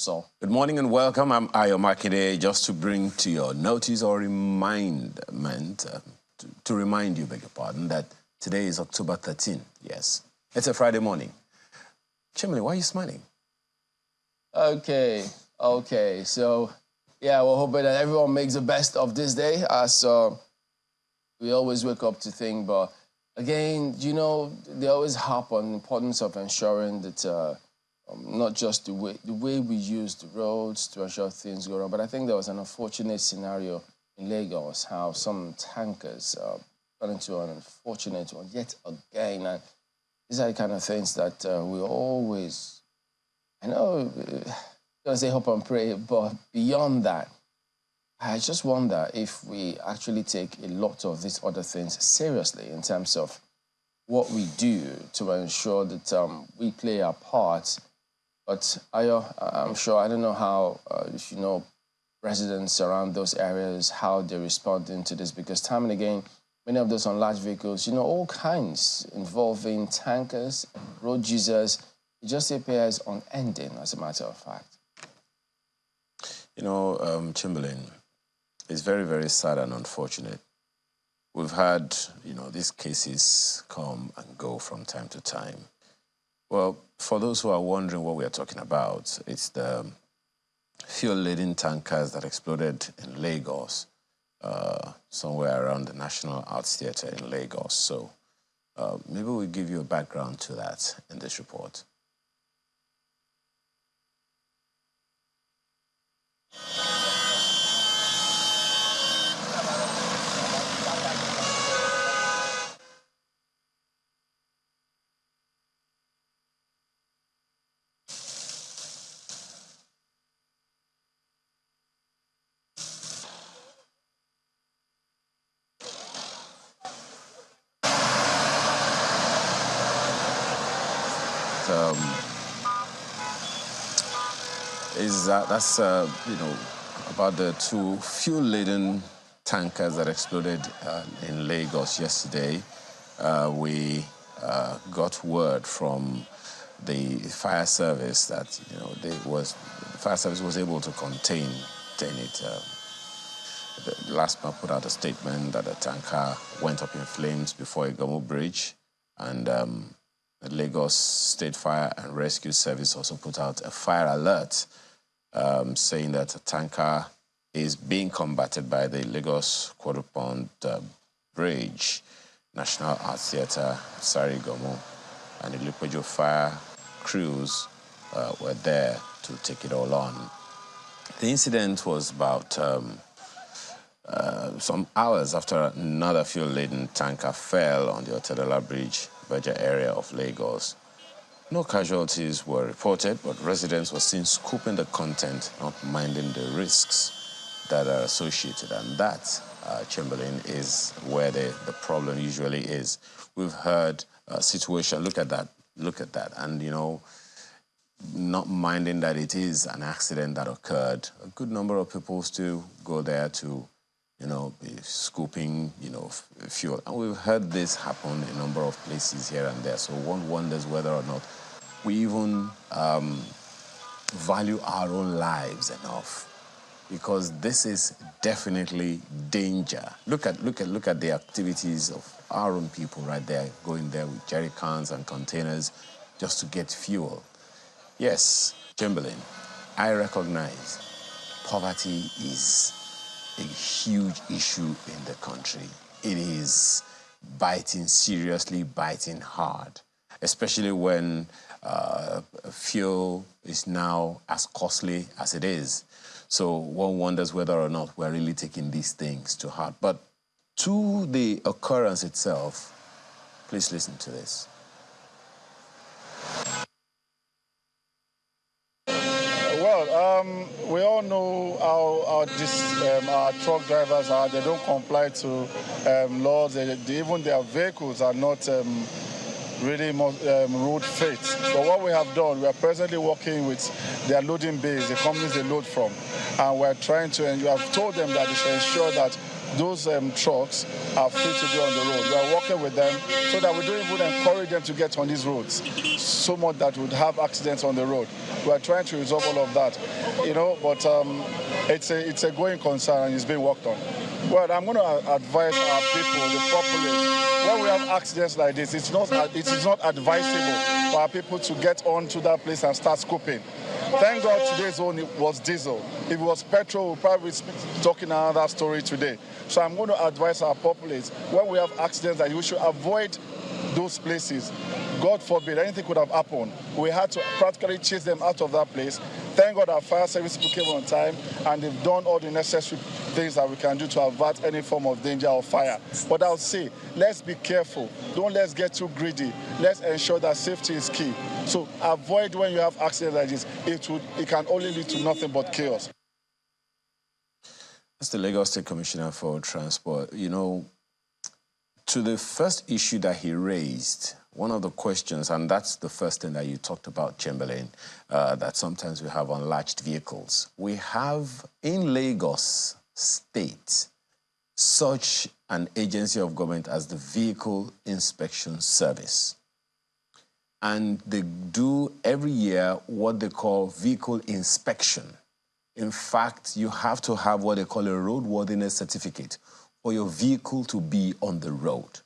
So, good morning and welcome. I'm Ayo Makide, just to bring to your notice or remindment, to remind you, beg your pardon, that today is October 13. Yes, it's a Friday morning. Chimney, why are you smiling? Okay. So, yeah, we're hoping that everyone makes the best of this day, as we always wake up to think. But again, you know, they always harp on the importance of ensuring that not just the way we use the roads to ensure things go wrong, but I think there was an unfortunate scenario in Lagos, how some tankers got into an unfortunate one yet again. And these are the kind of things that we always, I know, gonna say hope and pray, but beyond that, I just wonder if we actually take a lot of these other things seriously in terms of what we do to ensure that we play our part. But I'm sure, I don't know how, if you know, residents around those areas, how they're responding to this, because time and again, many of those on large vehicles, you know, all kinds involving tankers, road users, it just appears unending, as a matter of fact. You know, Chamberlain, it's very, very sad and unfortunate. We've had, you know, these cases come and go from time to time. Well, for those who are wondering what we are talking about, it's the fuel-laden tankers that exploded in Lagos, somewhere around the National Arts Theatre in Lagos. So maybe we'll give you a background to that in this report. That's you know, about the two fuel-laden tankers that exploded in Lagos yesterday. We got word from the fire service that, you know, the fire service was able to contain it. The last man put out a statement that the tanker went up in flames before Igomo Bridge, and the Lagos State Fire and Rescue Service also put out a fire alert saying that a tanker is being combated by the Lagos Quarter Pond Bridge, National Arts Theatre, Sarigomo, and the Lupejo fire crews were there to take it all on. The incident was about some hours after another fuel-laden tanker fell on the Otedola Bridge, Beja area of Lagos. No casualties were reported, but residents were seen scooping the content, not minding the risks that are associated. And that, Chamberlain, is where the problem usually is. We've heard a situation, look at that, and, you know, not minding that it is an accident that occurred. A good number of people still go there to, you know, be scooping, you know, fuel. And we've heard this happen in a number of places here and there. So one wonders whether or not we even value our own lives enough, because this is definitely danger. Look at the activities of our own people right there, going there with jerry cans and containers just to get fuel. Yes, Chamberlain, I recognize poverty is a huge issue in the country. It is seriously biting hard, especially when fuel is now as costly as it is. So one wonders whether or not we're really taking these things to heart. But to the occurrence itself, please listen to this. We all know how our truck drivers are. They don't comply to laws. Even their vehicles are not really road fit. So what we have done, we are presently working with their loading bays, the companies they load from, and we're trying to, and you have told them that they should ensure that those trucks are free to be on the road. We are working with them so that we don't even encourage them to get on these roads so much that would have accidents on the road. We are trying to resolve all of that, but it's a going concern and it's being worked on. Well, I'm going to advise our people, the populace, when we have accidents like this, it is not advisable for our people to get onto that place and start scooping. Thank God today's zone was diesel. If it was petrol, we'll probably be talking another story today. So I'm going to advise our populace, when we have accidents, that we should avoid those places. God forbid, anything could have happened. We had to practically chase them out of that place. Thank God our fire service people came on time and they've done all the necessary things that we can do to avert any form of danger or fire. But I'll say, let's be careful. Don't let's get too greedy. Let's ensure that safety is key. So avoid when you have accidents like this. It can only lead to nothing but chaos. That's the Lagos State Commissioner for Transport. To the first issue that he raised, one of the questions, and that's the first thing that you talked about, Chamberlain, that sometimes we have unlatched vehicles. We have in Lagos State such an agency of government as the Vehicle Inspection Service. And they do every year what they call vehicle inspection. In fact, you have to have what they call a roadworthiness certificate for your vehicle to be on the road.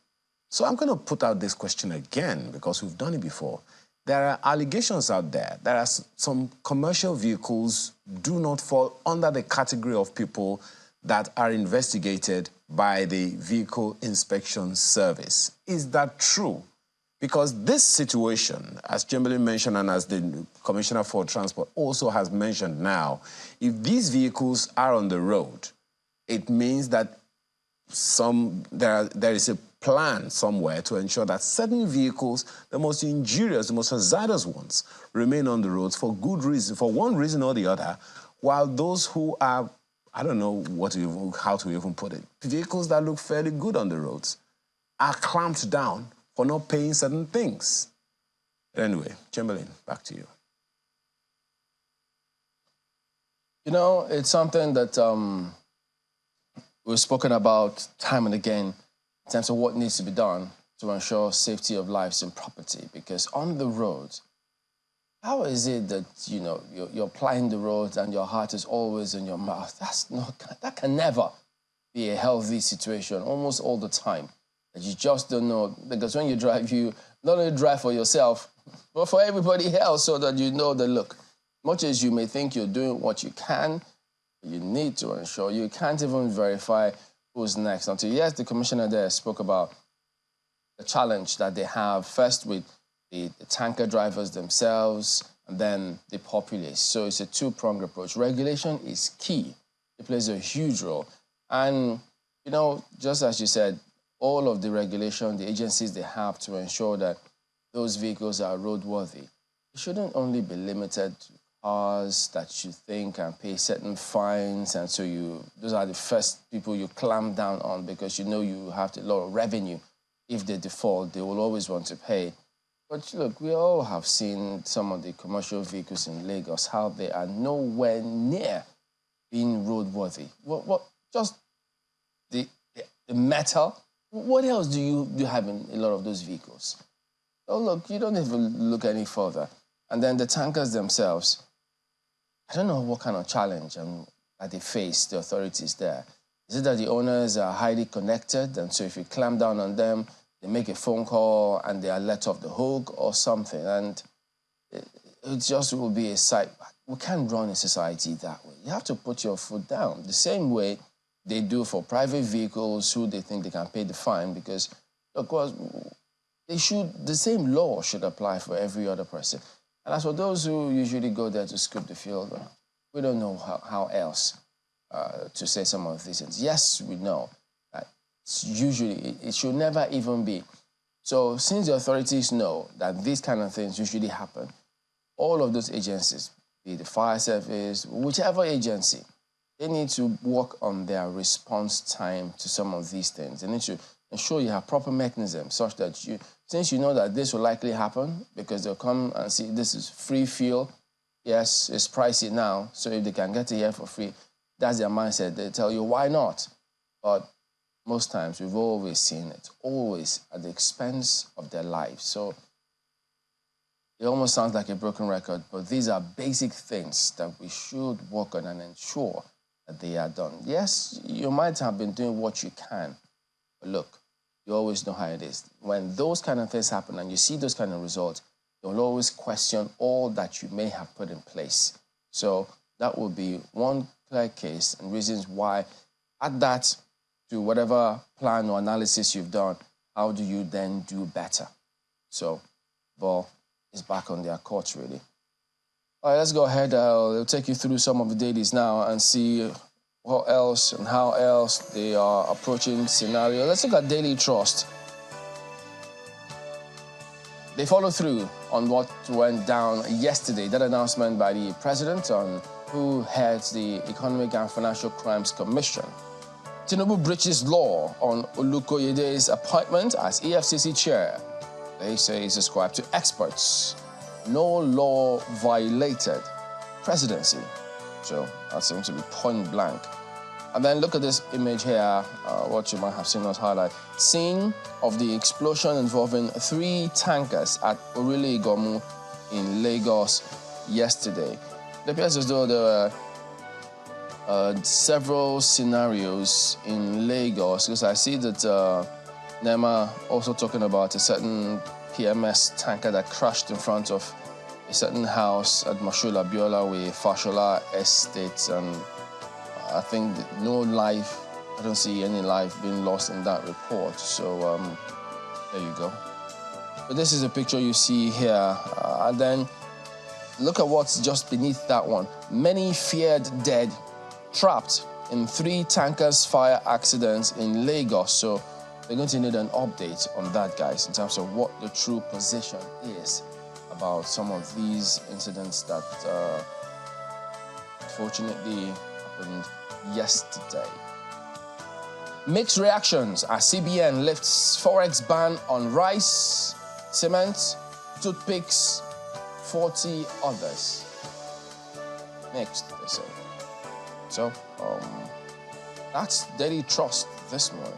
So I'm going to put out this question again because we've done it before. There are allegations out there that some commercial vehicles do not fall under the category of people that are investigated by the Vehicle Inspection Service. Is that true? Because this situation, as Chamberlain mentioned and as the Commissioner for Transport also has mentioned now, if these vehicles are on the road, it means that there is a plan somewhere to ensure that certain vehicles, the most injurious, the most hazardous ones, remain on the roads for good reason, for one reason or the other, while those who are, I don't know how to even put it, vehicles that look fairly good on the roads are clamped down for not paying certain things. Anyway, Chamberlain, back to you. It's something that we've spoken about time and again in terms of what needs to be done to ensure safety of lives and property. Because on the road, how is it that, you're plying the roads and your heart is always in your mouth? That can never be a healthy situation, almost all the time. That you just don't know. Because when you drive, you not only drive for yourself, but for everybody else, so that you know that, look, much as you may think you're doing what you can, you need to ensure you can't even verify who's next. Until, yes, the commissioner there spoke about the challenge that they have, first with the tanker drivers themselves, and then the populace. So it's a two-pronged approach. Regulation is key. It plays a huge role. And, just as you said, all of the regulation, the agencies they have to ensure that those vehicles are roadworthy, it shouldn't only be limited to cars that you think can pay certain fines, and so those are the first people you clamp down on because you have a lot of revenue. If they default, they will always want to pay. But look, we all have seen some of the commercial vehicles in Lagos, how they are nowhere near being roadworthy. What just the metal? What else do you have in a lot of those vehicles? Oh, look, you don't even look any further. And then the tankers themselves, I don't know what kind of challenge that they face, the authorities there. Is it that the owners are highly connected, and so if you clamp down on them, they make a phone call and they are let off the hook or something? And it just will be a sight. We can't run a society that way. You have to put your foot down. The same way they do for private vehicles who they think they can pay the fine, because, of course, the same law should apply for every other person. And as for those who usually go there to scoop the field, we don't know how else to say some of these things. Yes, we know that it should never even be. So since the authorities know that these kind of things usually happen, all of those agencies, be it the fire service, whichever agency, they need to work on their response time to some of these things. They need to ensure you have proper mechanisms such that since you know that this will likely happen, because they'll come and see this is free fuel, yes, it's pricey now, so if they can get it here for free, that's their mindset. They tell you, why not? but most times we've always seen it, always at the expense of their lives. So it almost sounds like a broken record, but these are basic things that we should work on and ensure that they are done. Yes, you might have been doing what you can, but look, you always know how it is. When those kind of things happen and you see those kind of results, you'll always question all that you may have put in place. So that would be one clear case and reasons why add that to whatever plan or analysis you've done. How do you then do better? So ball is back on their court, really. All right, let's go ahead. I'll take you through some of the dailies now and see what else and how else they are approaching scenario. Let's look at Daily Trust. They follow through on what went down yesterday, that announcement by the president on who heads the Economic and Financial Crimes Commission. Tinubu breaches law on Olukoyede's appointment as EFCC chair. They say is ascribed to experts. No law violated. Presidency. So that seems to be point blank. And then look at this image here, what you might have seen us highlight. Scene of the explosion involving 3 tankers at Orile Igomu in Lagos yesterday. It appears as though there were several scenarios in Lagos, because I see that NEMA also talking about a certain PMS tanker that crashed in front of a certain house at Mashola Biola with Fashola Estate, and I think no life, I don't see any life being lost in that report. So there you go. But this is a picture you see here, and then look at what's just beneath that one. Many feared dead, trapped in 3 tankers fire accidents in Lagos. So we're going to need an update on that, guys, in terms of what the true position is about some of these incidents that unfortunately happened yesterday. Mixed reactions as CBN lifts forex ban on rice, cement, toothpicks, 40 others. Mixed, they say. So, that's Daily Trust this morning.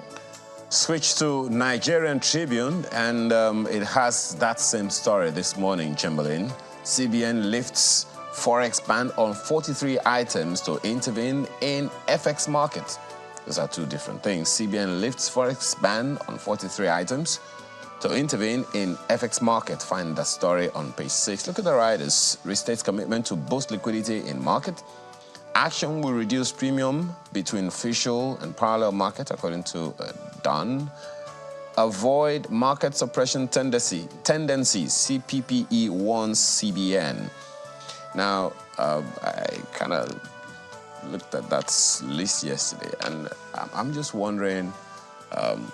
Switch to Nigerian Tribune, and it has that same story this morning, Chamberlain. CBN lifts forex ban on 43 items to intervene in FX market. Those are 2 different things. CBN lifts forex ban on 43 items to intervene in FX market. Find that story on page 6. Look at the riders. Restates commitment to boost liquidity in market. Action will reduce premium between official and parallel market, according to Dunn. Avoid market suppression tendencies. CPPE warns CBN. Now, I kind of looked at that list yesterday, and I'm just wondering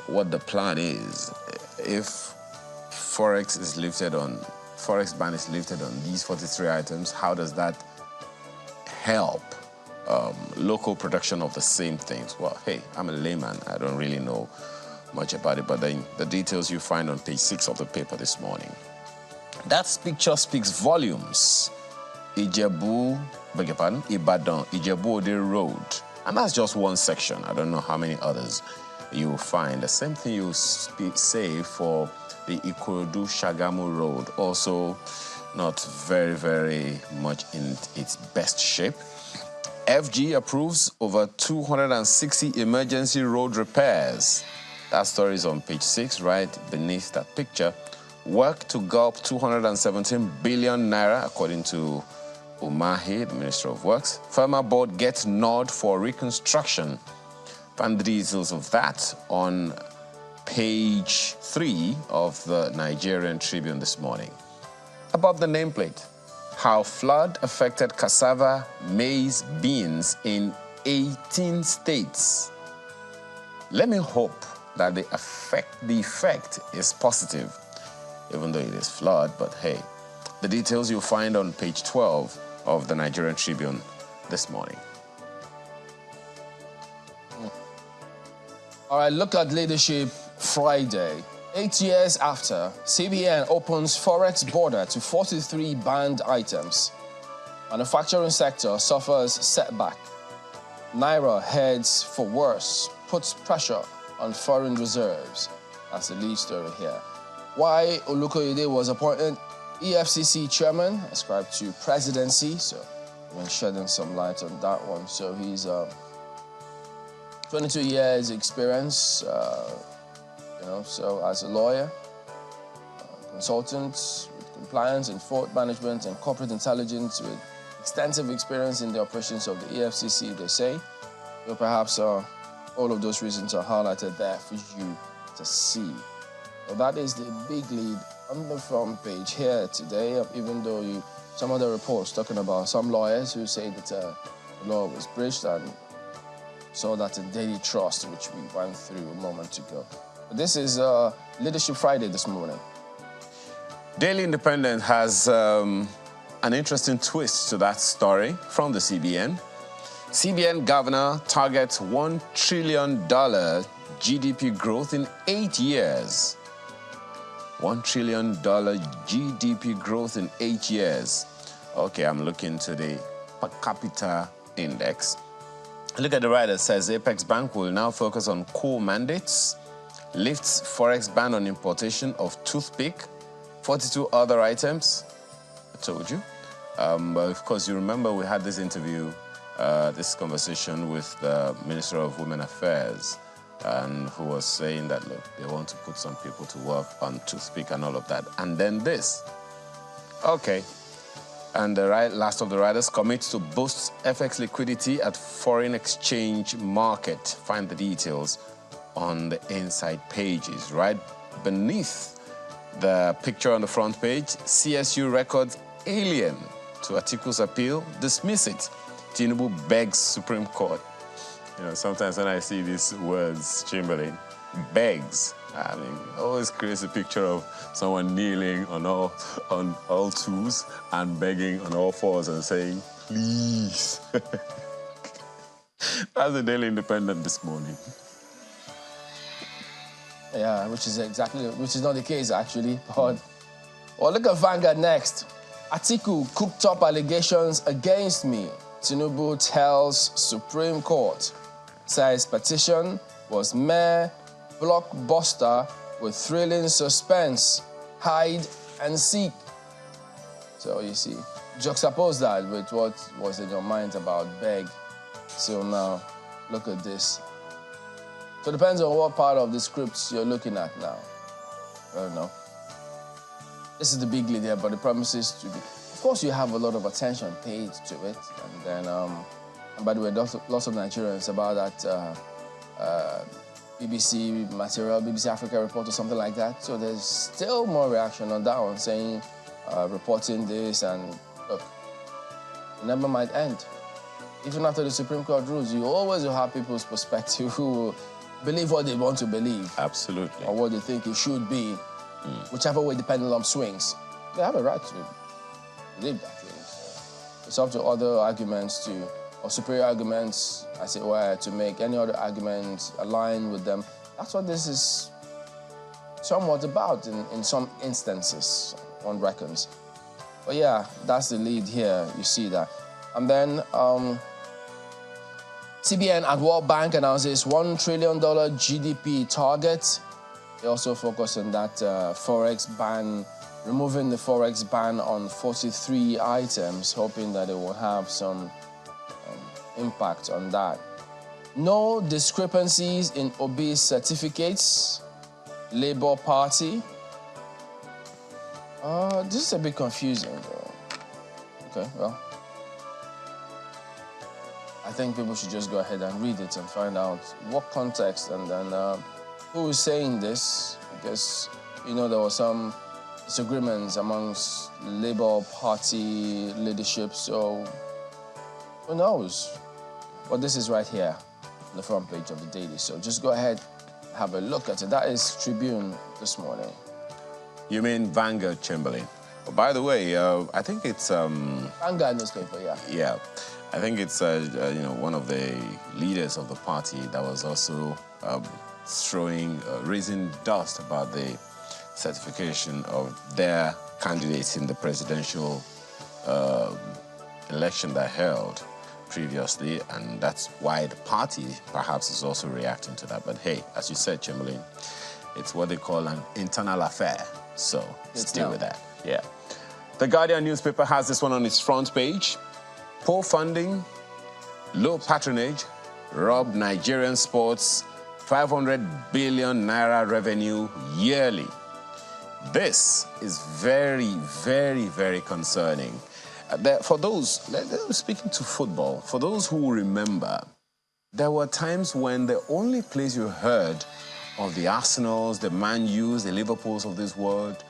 what the plan is. If forex ban is lifted on these 43 items, how does that help local production of the same things? Well, hey, I'm a layman. I don't really know much about it, but then the details you find on page 6 of the paper this morning. That picture speaks volumes. Ibadan, Ijebu Ode Road. And that's just one section. I don't know how many others you will find. The same thing you say for the Ikorodu Shagamu Road. Also not very, very much in its best shape. FG approves over 260 emergency road repairs. That story is on page 6, right beneath that picture. Work to gulp 217 billion naira, according to Umahi, the Minister of Works. Firma board gets nod for reconstruction. Find the details of that on page 3 of the Nigerian Tribune this morning. Above the nameplate, how flood affected cassava, maize, beans in 18 states. Let me hope that the effect is positive, even though it is flood, but hey, the details you'll find on page 12 of the Nigerian Tribune this morning. All right, look at Leadership Friday. 8 years after, CBN opens Forex border to 43 banned items. Manufacturing sector suffers setback. Naira heads for worse. puts pressure on foreign reserves. That's the lead story here. Why Olukoyede was appointed EFCC chairman, ascribed to presidency. So we've been shedding some light on that one. So he's 22 years experience, so as a lawyer, consultant with compliance and fraud management and corporate intelligence with extensive experience in the operations of the EFCC, they say. So perhaps all of those reasons are highlighted there for you to see. So that is the big lead on the front page here today, even though some other reports talking about some lawyers who say that the law was breached, and saw that in Daily Trust, which we went through a moment ago. But this is Leadership Friday this morning. Daily Independent has an interesting twist to that story from the CBN. CBN governor targets $1 trillion GDP growth in 8 years. $1 trillion GDP growth in 8 years. Okay, I'm looking to the per capita index. Look at the right, it says Apex Bank will now focus on core mandates, lifts forex ban on importation of toothpick, 42 other items. I told you. But of course, you remember we had this interview, this conversation with the Minister of Women Affairs, and who was saying that, look, they want to put some people to work on toothpick and all of that. And then this. Okay. And the last of the riders commits to boost FX liquidity at foreign exchange market. Find the details on the inside pages. Right beneath the picture on the front page, CSU records alien to Atiku's appeal, dismiss it. Tinubu begs Supreme Court. You know, sometimes when I see these words, Chamberlain, begs, I mean, always creates a picture of someone kneeling on all twos and begging on all fours and saying, please. That's the Daily Independent this morning. Yeah, which is not the case actually. But well, look at Vanguard next. Atiku cooked up allegations against me. Tinubu tells Supreme Court. Says petition was mere blockbuster with thrilling suspense, hide and seek. So you see, juxtapose that with what was in your mind about beg. So now, look at this. So it depends on what part of the scripts you're looking at now. I don't know. This is the big lead here, but it promises to be. Of course, you have a lot of attention paid to it, and then, and by the way, lots of Nigerians about that BBC material, BBC Africa report or something like that. So there's still more reaction on that one, saying, reporting this, and look, it never might end. Even after the Supreme Court rules, you always will have people's perspective who will believe what they want to believe. Absolutely. Or what they think it should be, whichever way the pendulum swings. They have a right to believe that, really. So it's up to other arguments or superior arguments, as it were, to make any other arguments align with them. That's what this is somewhat about in some instances, one reckons. But yeah, that's the lead here, you see that. And then CBN at World Bank announces $1 trillion GDP target. They also focus on that forex ban, removing the forex ban on 43 items, hoping that it will have some impact on that. No discrepancies in Obi's certificates. Labour Party. This is a bit confusing, though. Okay, well, I think people should just go ahead and read it and find out what context and then who is saying this, because, you know, there were some disagreements amongst Labour Party leadership, so who knows? But this is right here on the front page of the Daily, so just go ahead, have a look at it. That is Tribune this morning. You mean Vanguard, Chamberlain? Oh, by the way, I think it's... Vanguard newspaper, yeah. Yeah. I think it's one of the leaders of the party that was also raising dust about the certification of their candidates in the presidential election that held. previously, and that's why the party perhaps is also reacting to that. But hey, as you said, Chamberlain, it's what they call an internal affair. So let's deal with that. Yeah. The Guardian newspaper has this one on its front page. Poor funding, low patronage, rob Nigerian sports 500 billion naira revenue yearly. This is very, very, very concerning. For those, speaking to football, for those who remember, there were times when the only place you heard of the Arsenals, the Man U's, the Liverpools of this world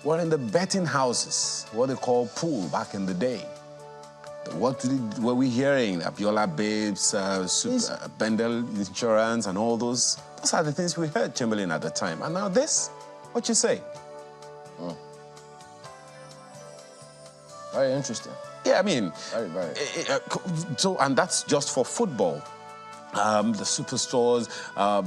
were in the betting houses, what they call pool back in the day. What were we hearing? Abiola Babes, Bendel Insurance, and all those. Those are the things we heard, Chamberlain, at the time. And now this, what you say? Very interesting. Yeah, I mean, very. So, and that's just for football. The superstores,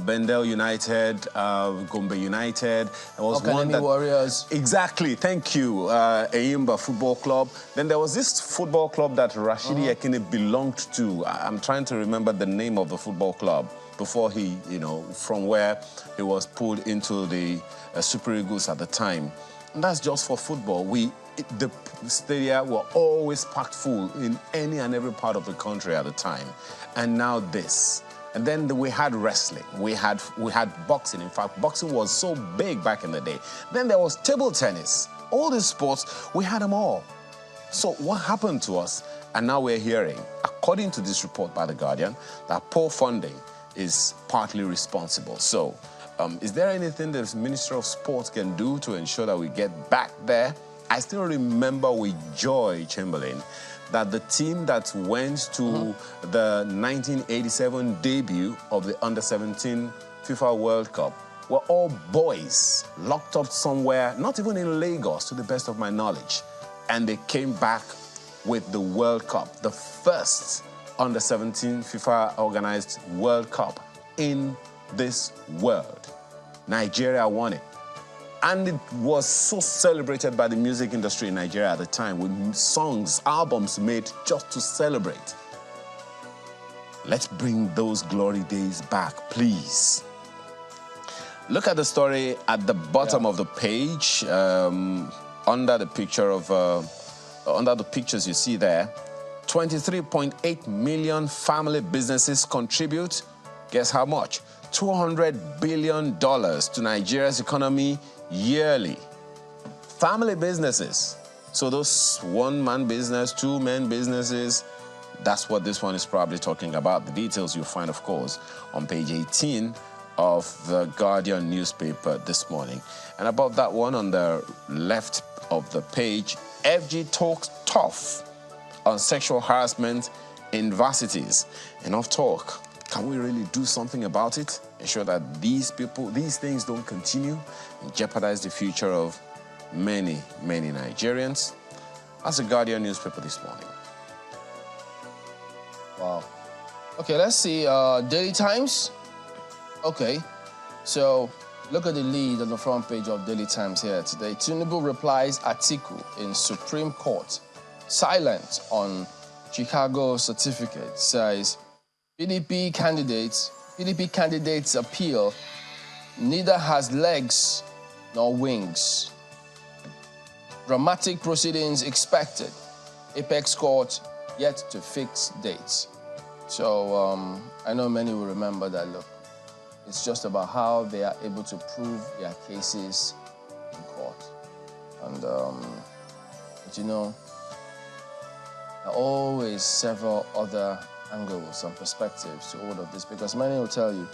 Bendel United, Gombe United. There was one that, Warriors. Exactly, thank you. Eyimba Football Club. Then there was this football club that Rashidi Ekene belonged to. I'm trying to remember the name of the football club before he, from where he was pulled into the Super Eagles at the time. And that's just for football. The stadia were always packed full in any and every part of the country at the time. And now this. And then we had wrestling. We had boxing. In fact, boxing was so big back in the day. Then there was table tennis. All these sports, we had them all. So what happened to us? And now we're hearing, according to this report by The Guardian, that poor funding is partly responsible. So is there anything that the Minister of Sports can do to ensure that we get back there? I still remember with joy, Chamberlain, that the team that went to the 1987 debut of the Under-17 FIFA World Cup were all boys locked up somewhere, not even in Lagos, to the best of my knowledge. And they came back with the World Cup, the first Under-17 FIFA-organized World Cup in this world. Nigeria won it. And it was so celebrated by the music industry in Nigeria at the time, with songs, albums made just to celebrate. Let's bring those glory days back, please. Look at the story at the bottom of the page, under the picture of, under the pictures you see there. 23.8 million family businesses contribute. Guess how much? $200 billion to Nigeria's economy yearly. Family businesses. So those one-man business, two-man businesses, that's what this one is probably talking about. The details you'll find, of course, on page 18 of the Guardian newspaper this morning. And above that one, on the left of the page, FG talks tough on sexual harassment in varsities. Enough talk. Can we really do something about it? Ensure that these things don't continue and jeopardize the future of many, many Nigerians. That's the Guardian newspaper this morning. Wow. Okay, let's see. Daily Times. Okay, so look at the lead on the front page of Daily Times here today. Tinubu replies Atiku in Supreme Court. Silent on Chicago certificate, says PDP candidates appeal neither has legs nor wings. Dramatic proceedings expected. Apex Court yet to fix dates. So I know many will remember that, look, it's just about how they are able to prove their cases in court. And, but you know, there are always several other angles and perspectives to all of this, because many will tell you,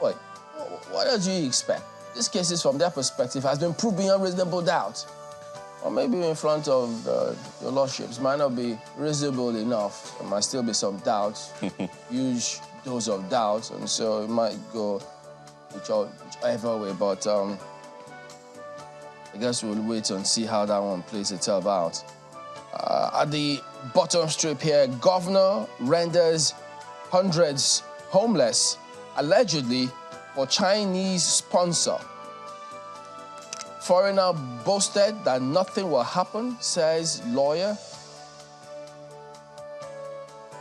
wait, what did you expect? This case is, from their perspective, has been proved beyond reasonable doubt. Or maybe in front of your lordships might not be reasonable enough. There might still be some doubts, huge dose of doubt, and so it might go whichever way. But I guess we'll wait and see how that one plays itself out. At the bottom strip here, governor renders hundreds homeless, allegedly for Chinese sponsor. Foreigner boasted that nothing will happen, says lawyer.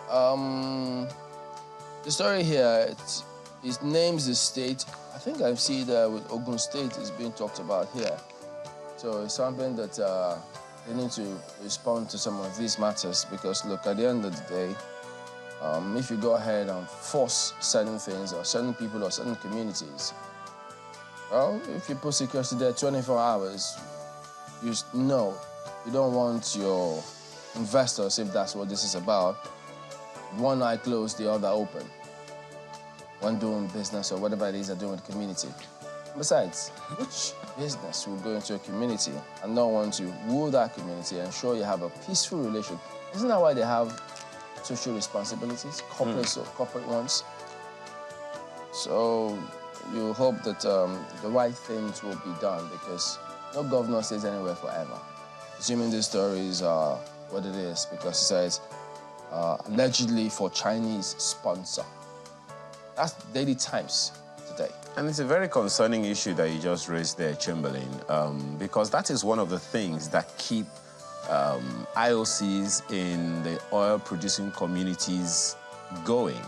The story here, it names the state. I think I see that with Ogun State is being talked about here. So it's something that they need to respond to some of these matters because, look, at the end of the day, if you go ahead and force certain things or certain people or certain communities, well, if you put security there 24 hours, you know you don't want your investors, if that's what this is about, one eye closed, the other open, when doing business or whatever it is they're doing with the community. Besides, which business will go into a community and not want to woo that community and ensure you have a peaceful relation? Isn't that why they have social responsibilities, corporate ones? So you hope that the right things will be done because no governor stays anywhere forever. Assuming these stories are what it is, because it says allegedly for Chinese sponsor. That's Daily Times today. And it's a very concerning issue that you just raised there, Chamberlain, because that is one of the things that keep IOCs in the oil-producing communities going.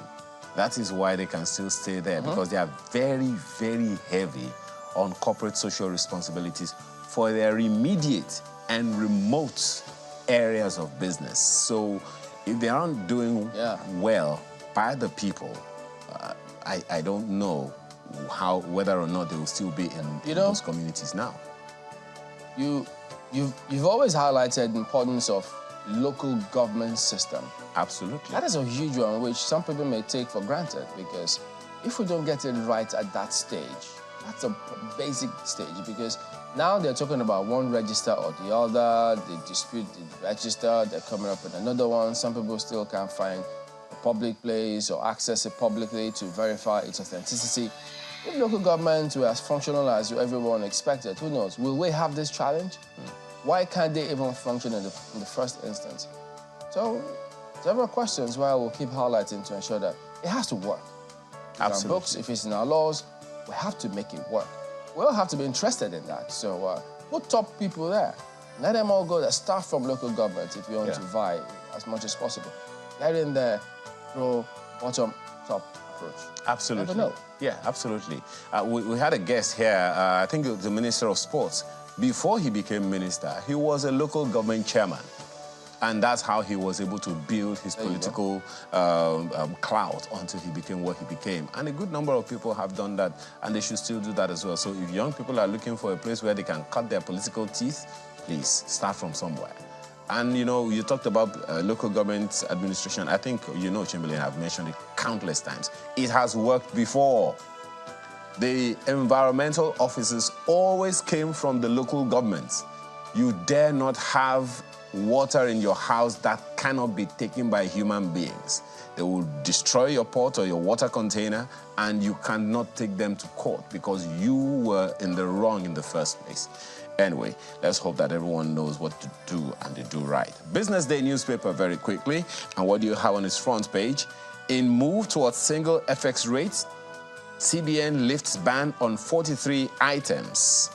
That is why they can still stay there, because they are very, very heavy on corporate social responsibilities for their immediate and remote areas of business. So if they aren't doing well by the people, I don't know whether or not they will still be in those communities now. You've always highlighted the importance of local government system. Absolutely. That is a huge one, which some people may take for granted, because if we don't get it right at that stage, that's a basic stage, because now they're talking about one register or the other, they dispute the register, they're coming up with another one. Some people still can't find a public place or access it publicly to verify its authenticity. If local government were as functional as everyone expected, who knows, will we have this challenge? Why can't they even function in the first instance? So, several questions why we'll keep highlighting to ensure that it has to work. If Absolutely. it's in our books, if it's in our laws, we have to make it work. We all have to be interested in that. So, put top people there. Let them all go there. Start from local government if you want to vie as much as possible. Get in there, throw bottom, top approach. Absolutely. Never know. Yeah, absolutely. We had a guest here, I think it was the Minister of Sports. Before he became minister, he was a local government chairman. And that's how he was able to build his political clout until he became what he became. And a good number of people have done that, and they should still do that as well. So if young people are looking for a place where they can cut their political teeth, please start from somewhere. And, you know, you talked about local government administration. I think, you know, Chamberlain, I've mentioned it countless times. It has worked before. The environmental officers always came from the local governments. You dare not have water in your house that cannot be taken by human beings. They will destroy your pot or your water container, and you cannot take them to court because you were in the wrong in the first place. Anyway, let's hope that everyone knows what to do and they do right. Business Day newspaper very quickly. And what do you have on its front page? In move towards single FX rates, CBN lifts ban on 43 items.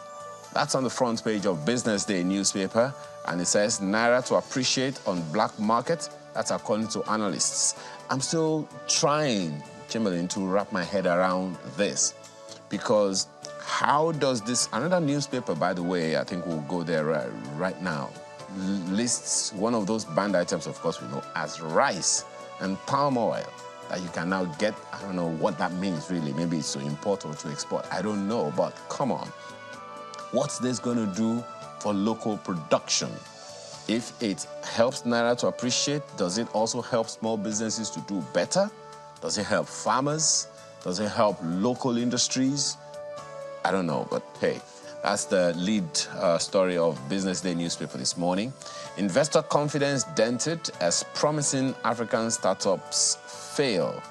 That's on the front page of Business Day newspaper. And it says, Naira to appreciate on black market. That's according to analysts. I'm still trying, Chamberlain, to wrap my head around this. Because how does this, another newspaper, by the way, I think we'll go there right now, lists one of those banned items, of course, we know, as rice and palm oil that you can now get. I don't know what that means, really. Maybe it's to import or to export. I don't know, but come on. What's this going to do for local production? If it helps Naira to appreciate, does it also help small businesses to do better? Does it help farmers? Does it help local industries? I don't know, but hey, that's the lead story of Business Day newspaper this morning. Investor confidence dented as promising African startups fail.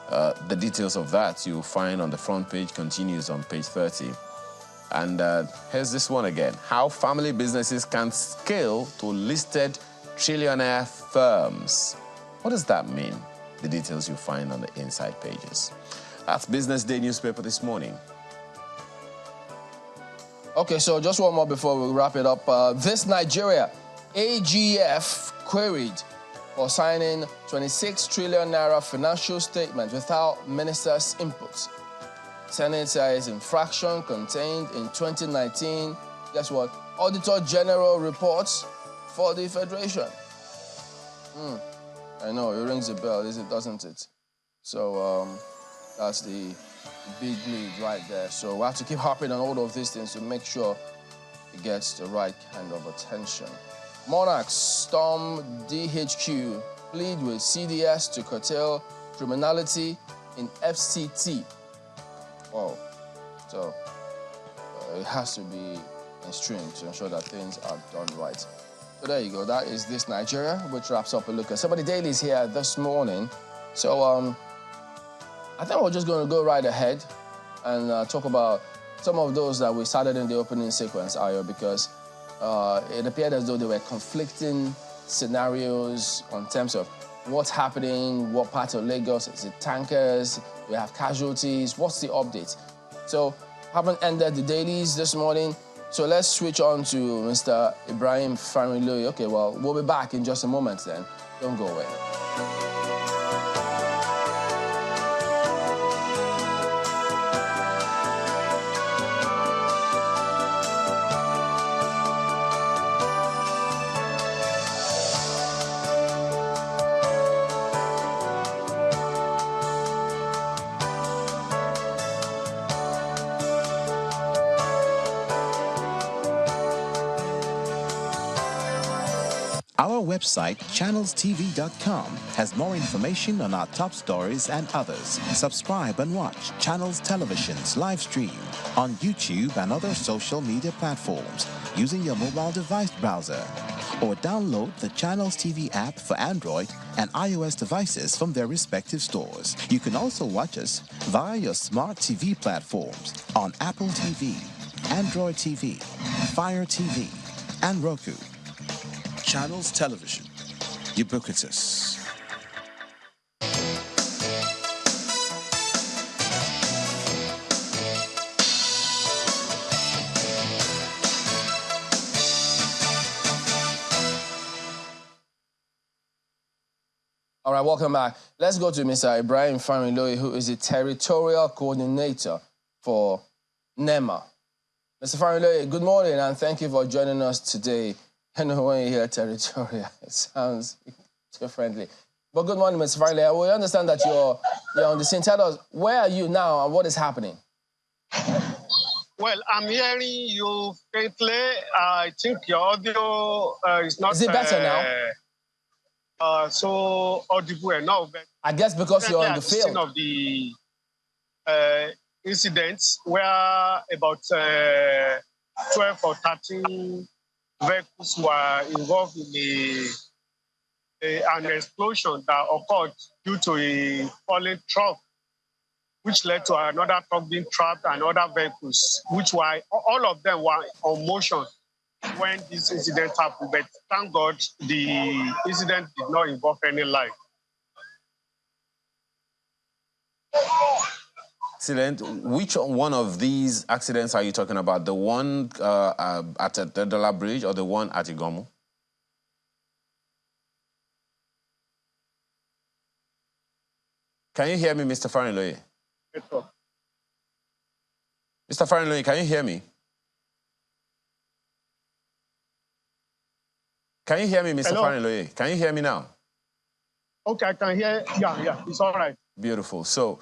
The details of that you'll find on the front page, continues on page 30. And here's this one again. How family businesses can scale to listed trillionaire firms. What does that mean? The details you find on the inside pages. That's Business Day newspaper this morning. Okay, so just one more before we wrap it up. This Nigeria, AGF queried for signing 26 trillion naira financial statement without minister's input. Senate says infraction contained in 2019. Guess what? Auditor General reports for the Federation. I know, it rings a bell, doesn't it? So that's the big lead right there. So we have to keep harping on all of these things to make sure it gets the right kind of attention. Monarchs storm DHQ, plead with CDS to curtail criminality in FCT. Wow. So it has to be mainstreamed to ensure that things are done right. So there you go. That is This Nigeria, which wraps up a look at some of the dailies here this morning. So I think we're just going to go right ahead and talk about some of those that we started in the opening sequence, Ayo, because it appeared as though there were conflicting scenarios on terms of what's happening, what part of Lagos, is it tankers, we have casualties, what's the update? So haven't ended the dailies this morning, so let's switch on to Mr. Ibrahim Familoye. Okay, well, we'll be back in just a moment then. Don't go away. Our website, channelstv.com, has more information on our top stories and others. Subscribe and watch Channels Television's live stream on YouTube and other social media platforms using your mobile device browser. Or download the Channels TV app for Android and iOS devices from their respective stores. You can also watch us via your smart TV platforms on Apple TV, Android TV, Fire TV, and Roku. Channels Television, ubiquitous. All right, welcome back. Let's go to Mr. Ibrahim Familoye, who is the Territorial Coordinator for NEMA. Mr. Familoye, good morning, and thank you for joining us today. I know when you hear territorial, it sounds differently. But good morning, Mr. Familoye. We understand that you're on the scene. Tell us, where are you now and what is happening? Well, I'm hearing you faintly. I think your audio is not... Is it better now? So audible enough. But I guess because you're on the field. Of the incidents where about 12 or 13 vehicles were involved in an explosion that occurred due to a falling truck, which led to another truck being trapped and other vehicles, which were, all of them were on motion when this incident happened. But thank God the incident did not involve any life. Excellent. Which one of these accidents are you talking about? The one at the Dollar Bridge or the one at Igomu? Can you hear me, Mr. Familoye? Mr. Familoye, can you hear me? Can you hear me, Mr. Familoye? Can you hear me now? Okay, I can hear. Yeah, it's all right. Beautiful. So,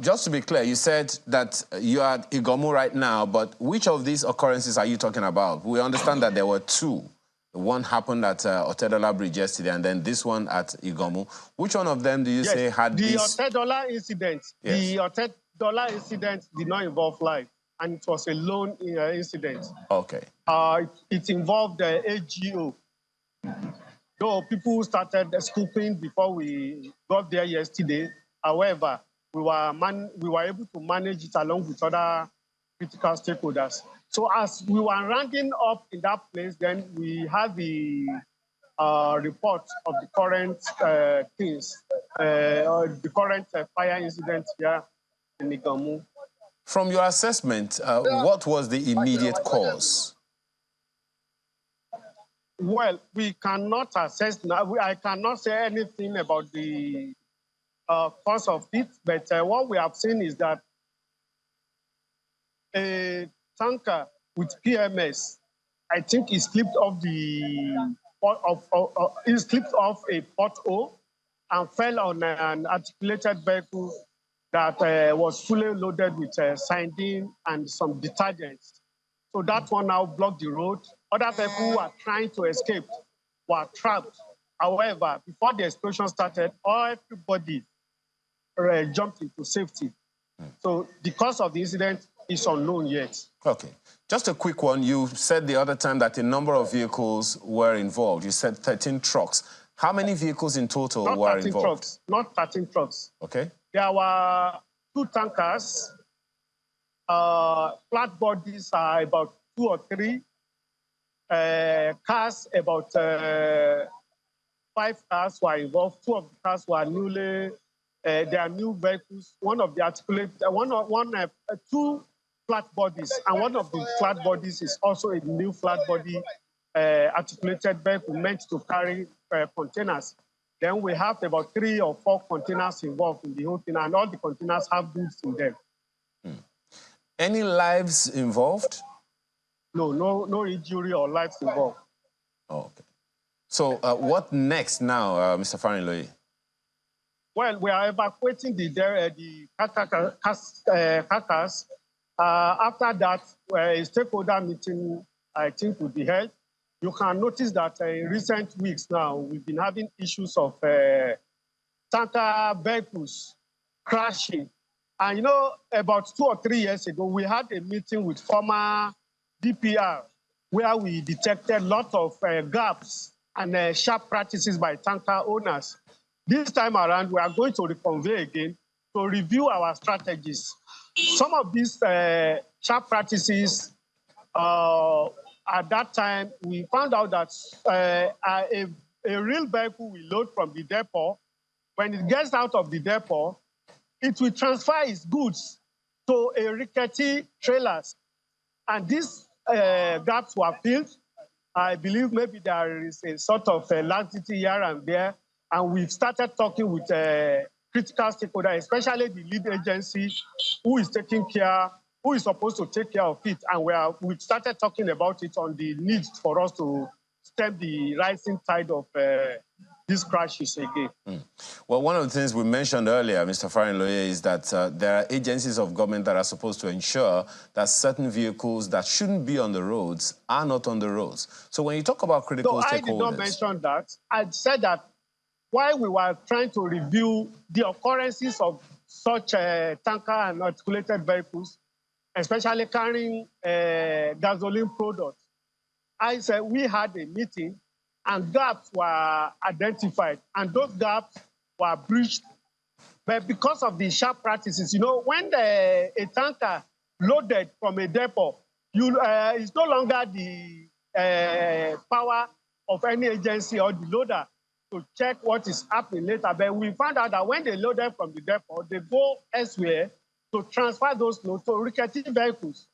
just to be clear, you said that you are at Igomu right now, but which of these occurrences are you talking about? We understand that there were two. One happened at Otedola Bridge yesterday, and then this one at Igomu. Which one of them do you say had this? The Otedola incident. Yes. The Otedola incident did not involve life, and it was a lone incident. Okay. It involved the AGO. Though people started scooping before we got there yesterday, however, we were able to manage it along with other critical stakeholders. So as we were rounding up in that place, then we had the report of the current things, the current fire incident here in Igomu. From your assessment, what was the immediate cause? Well, we cannot assess now. I cannot say anything about the cause of it, but what we have seen is that a tanker with PMS, I think, it slipped off it slipped off a pothole and fell on an articulated vehicle that was fully loaded with sardine and some detergents. So that one now blocked the road. Other people who were trying to escape were trapped. However, before the explosion started, everybody jumped into safety. So the cause of the incident is unknown yet. Okay. Just a quick one. You said the other time that a number of vehicles were involved. You said 13 trucks. How many vehicles in total were involved? Trucks, not 13 trucks. Okay. There were 2 tankers. Flat bodies are about 2 or 3. Cars, about 5 cars were involved. 2 of the cars were they are new vehicles. One of the two flat bodies, and one of the flat bodies is also a new flat body articulated vehicle meant to carry containers. Then we have about 3 or 4 containers involved in the whole thing, and all the containers have goods in them. Any lives involved? No injury or lives involved. Oh, okay. So what next now, Mr. Farinloye? Well, we are evacuating the carcass. After that, a stakeholder meeting, I think, will be held. You can notice that in recent weeks now, we've been having issues of tanker vehicles crashing. And you know, about 2 or 3 years ago, we had a meeting with former DPR where we detected a lot of gaps and sharp practices by tanker owners. This time around, we are going to reconvene again to review our strategies. Some of these sharp practices, at that time, we found out that a real vehicle will load from the depot. When it gets out of the depot, it will transfer its goods to a rickety trailers. And these gaps were filled. I believe maybe there is a sort of laxity here and there. And we've started talking with critical stakeholders, especially the lead agency who is supposed to take care of it. And we've started talking about it on the need for us to stem the rising tide of these crashes again. Well, one of the things we mentioned earlier, Mr. Farinloye, is that there are agencies of government that are supposed to ensure that certain vehicles that shouldn't be on the roads are not on the roads. So when you talk about critical stakeholders... I did not mention that. I said that while we were trying to review the occurrences of such tanker and articulated vehicles, especially carrying gasoline products, I said we had a meeting and gaps were identified, and those gaps were breached. But because of the sharp practices, you know, when a tanker loaded from a depot, it's no longer the power of any agency or the loader to check what is happening later. But we found out that when they loaded from the depot, they go elsewhere to transfer those loads to rickety vehicles.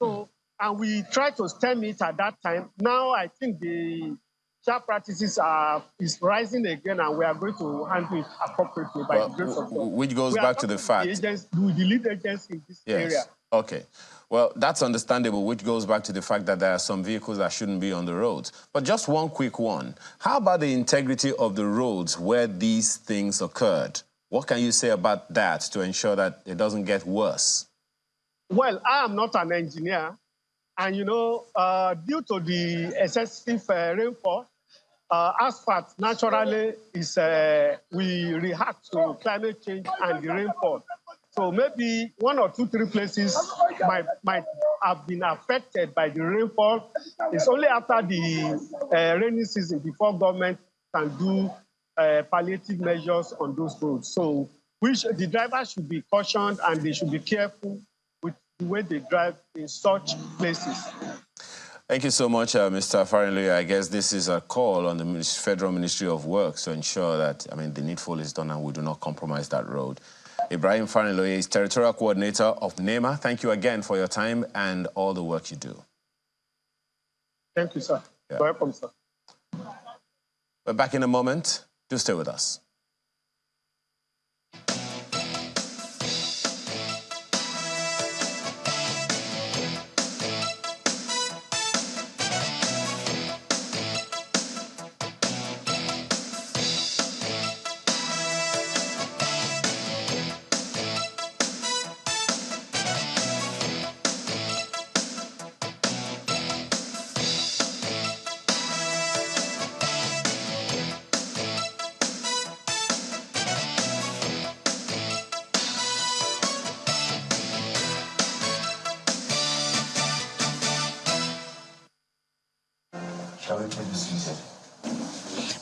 So, and we tried to stem it at that time. Now I think the sharp practices is rising again, and we are going to handle it appropriately by the grace of God. Which goes back to the fact... The lead agency in this area. Okay. Well, that's understandable, which goes back to the fact that there are some vehicles that shouldn't be on the roads. But just one quick one. How about the integrity of the roads where these things occurred? What can you say about that to ensure that it doesn't get worse? Well, I am not an engineer. And, you know, due to the excessive rainfall, asphalt naturally is, we react to climate change and the rainfall. So maybe 1 or 2, 3 places might have been affected by the rainfall. It's only after the rainy season before government can do palliative measures on those roads. So the drivers should be cautioned and they should be careful with the way they drive in such places. Thank you so much, Mr. Farinloye. I guess this is a call on the Federal Ministry of Works to ensure that, the needful is done and we do not compromise that road. Ibrahim Farinloye is Territorial Coordinator of NEMA. Thank you again for your time and all the work you do. Thank you, sir. Yeah. Welcome, sir. We're back in a moment. Do stay with us.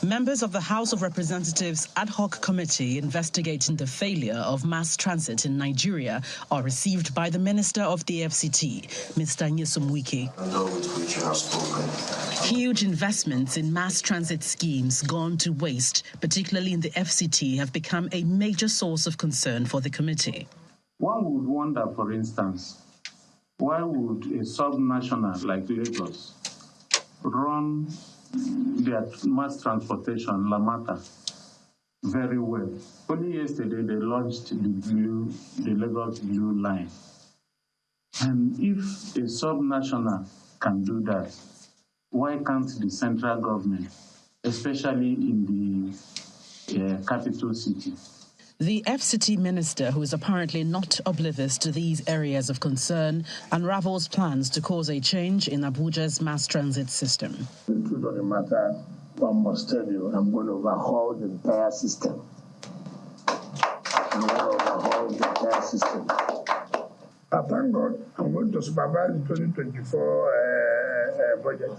Members of the House of Representatives Ad Hoc Committee investigating the failure of mass transit in Nigeria are received by the Minister of the FCT, Mr. Nyesom Wike. With which you have spoken. Huge investments in mass transit schemes gone to waste, particularly in the FCT, have become a major source of concern for the committee. One would wonder, for instance, why would a subnational like Lagos run their mass transportation, Lamata, very well? Only yesterday they launched the Lagos Blue Line. And if a subnational can do that, why can't the central government, especially in the capital city? The FCT minister, who is apparently not oblivious to these areas of concern, unravels plans to cause a change in Abuja's mass transit system. The truth of the matter, one must tell you, I'm going to overhaul the entire system. I'm going to overhaul the entire system. I thank God I'm going to supervise the 2024 budget.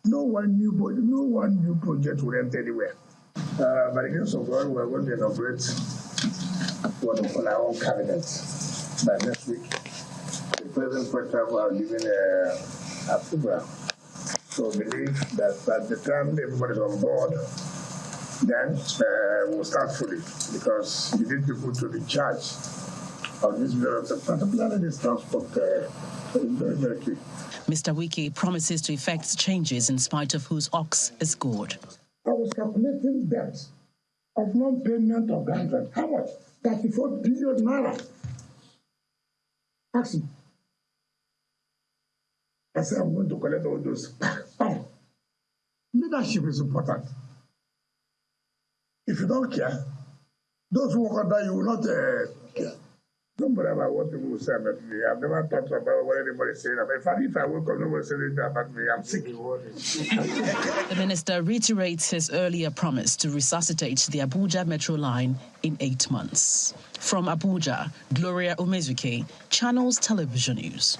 No one new project will enter anywhere. By the grace of God, we're going to inaugurate what we call our own cabinet by next week. The President President will have given a program. So we believe that by the time everybody's on board, then we'll start fully, because you need people to be charged of this development, particularly this transport very, very key. Mr. Wike promises to effect changes in spite of whose ox is gored. I was calculating debt of non-payment of grant. How much? 34 billion naira. Ask him. I said, I'm going to collect all those. Leadership is important. If you don't care, those who work under you will not care. Don't bother about what people will say about me. I've never thought about what anybody saying about me. If I wake up, nobody says anything about me. I'm sick. The minister reiterates his earlier promise to resuscitate the Abuja Metro line in 8 months. From Abuja, Gloria Umezuke, Channels Television News.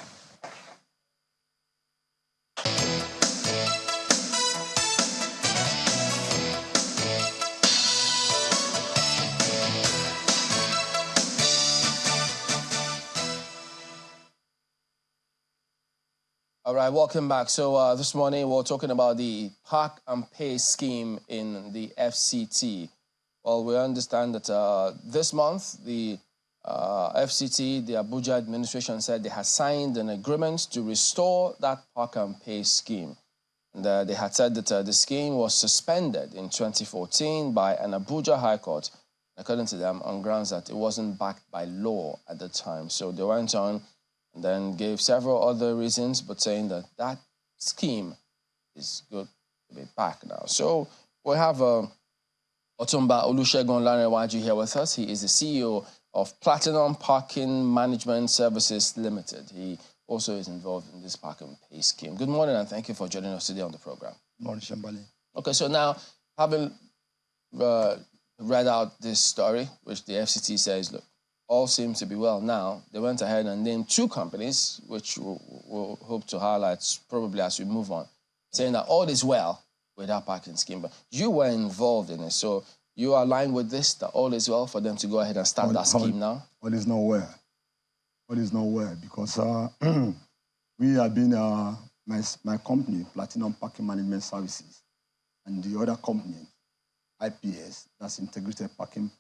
All right, welcome back. So this morning we're talking about the Park and Pay scheme in the FCT. Well, we understand that this month the FCT, the Abuja administration, said they had signed an agreement to restore that Park and Pay scheme. And they had said that the scheme was suspended in 2014 by an Abuja High Court, according to them, on grounds that it wasn't backed by law at the time. So they went on and then gave several other reasons, but saying that that scheme is good to be back now. So we have Otumba Olusegun Lanrewaju here with us. He is the CEO of Platinum Parking Management Services Limited. He also is involved in this Park and Pay scheme. Good morning, and thank you for joining us today on the program. Good morning, Shambali. Okay, so now, having read out this story, which the FCT says, look, all seems to be well now, they went ahead and named 2 companies, which we'll hope to highlight probably as we move on, saying that all is well with that parking scheme. But you were involved in it, so you are aligned with this, that all is well for them to go ahead and start that scheme now? All is not well. All is not well because we have been, my company, Platinum Parking Management Services, and the other company, IPS, that's Integrated Parking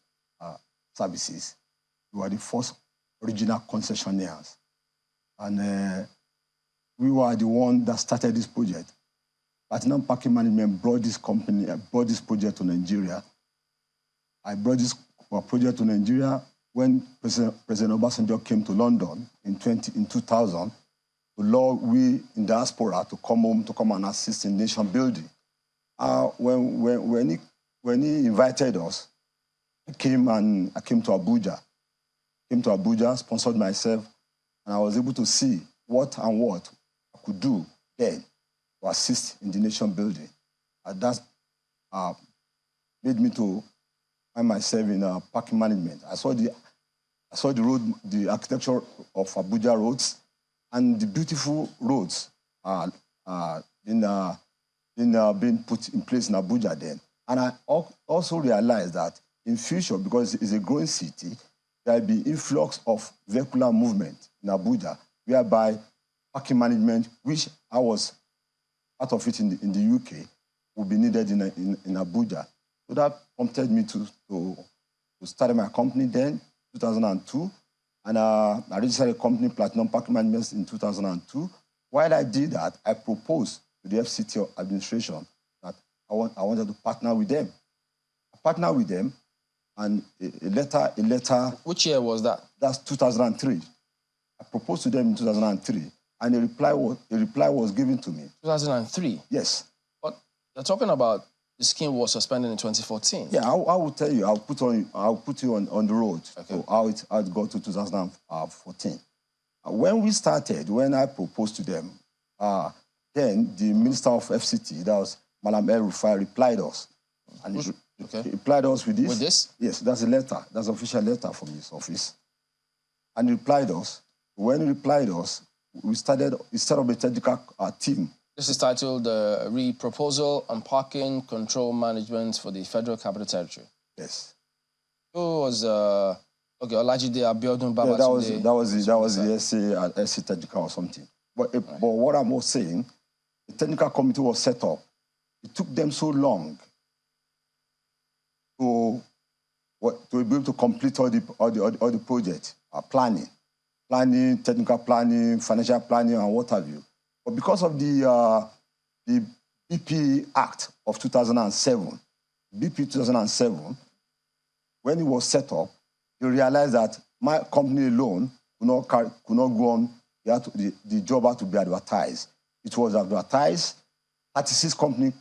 Services. We were the first original concessionaires. And we were the one that started this project. Platinum Packing Management brought this company, brought this project to Nigeria. I brought this project to Nigeria when President Obasanjo came to London in 2000 to lure we in diaspora to come home to come and assist in nation building. When he invited us, I came to Abuja. Came to Abuja, sponsored myself, and I was able to see what I could do then to assist in the nation building. And that made me to find myself in parking management. I saw the road, the architecture of Abuja roads, and the beautiful roads being put in place in Abuja then. And I also realized that in future, because it's a growing city, there will be influx of vehicular movement in Abuja, whereby parking management, which I was part of it in the UK, will be needed in Abuja. So that prompted me to start my company then, 2002, and I registered a company, Platinum Packing Management, in 2002. While I did that, I proposed to the FCT administration that I wanted to partner with them. I partnered with them, and a letter. Which year was that? That's 2003. I proposed to them in 2003, and a reply was given to me. 2003? Yes. But you're talking about the scheme was suspended in 2014. Yeah, I will tell you. I'll put you on the road. Okay. So how it got to 2014. When we started, when I proposed to them, then the Minister of FCT, that was Malam El Rufai, replied us. And he replied us with this. With this? Yes, that's a letter. That's an official letter from his office. And he replied us. When he replied us, we started instead of a technical team. This is titled the Re-Proposal on Parking Control Management for the Federal Capital Territory. Yes. Who was Olajide Abiodun Babatunde? Yeah, that was the SC technical or something. But what I'm saying, the technical committee was set up. It took them so long to be able to complete all the project, planning, technical planning, financial planning, and what have you. But because of the BP Act of 2007, when it was set up, you realized that my company alone could not go on. The job had to be advertised. It was advertised. 36 company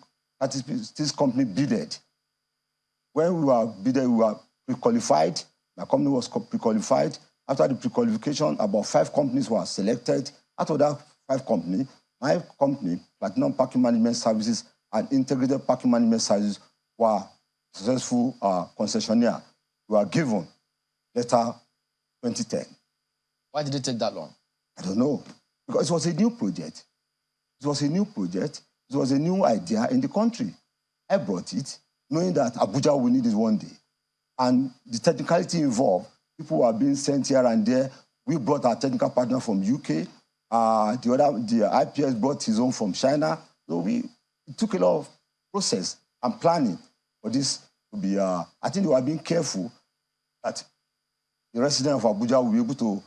bidded. When we were bidded, we were pre-qualified. My company was pre-qualified. After the pre-qualification, about 5 companies were selected. Out of that 5 companies, my company, Platinum Packing Management Services and Integrated Packing Management Services, were successful concessionaire. We were given letter 2010. Why did it take that long? I don't know. Because it was a new project. It was a new project. It was a new idea in the country. I brought it, knowing that Abuja will need it one day. And the technicality involved, people were being sent here and there. We brought our technical partner from UK. The IPS brought his own from China. So it took a lot of process and planning for this to be. I think we were being careful that the resident of Abuja will be able to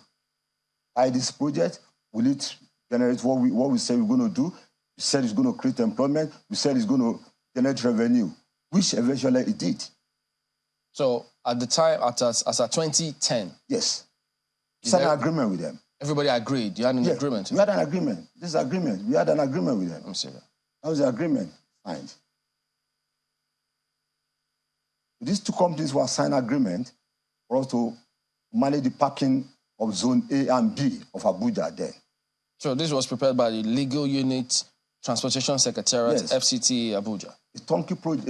buy this project. Will it generate what we said we're going to do? We said it's going to create employment. We said it's going to generate revenue, which eventually it did. So at the time, as at 2010, yes, we signed an agreement with them. Everybody agreed. You had an agreement. We had an agreement. This agreement. We had an agreement with them. Let me see that. That was the agreement signed. These 2 companies were signed agreement for us to manage the parking of Zone A and B of Abuja then. So this was prepared by the Legal Unit Transportation Secretariat, yes. FCT Abuja. A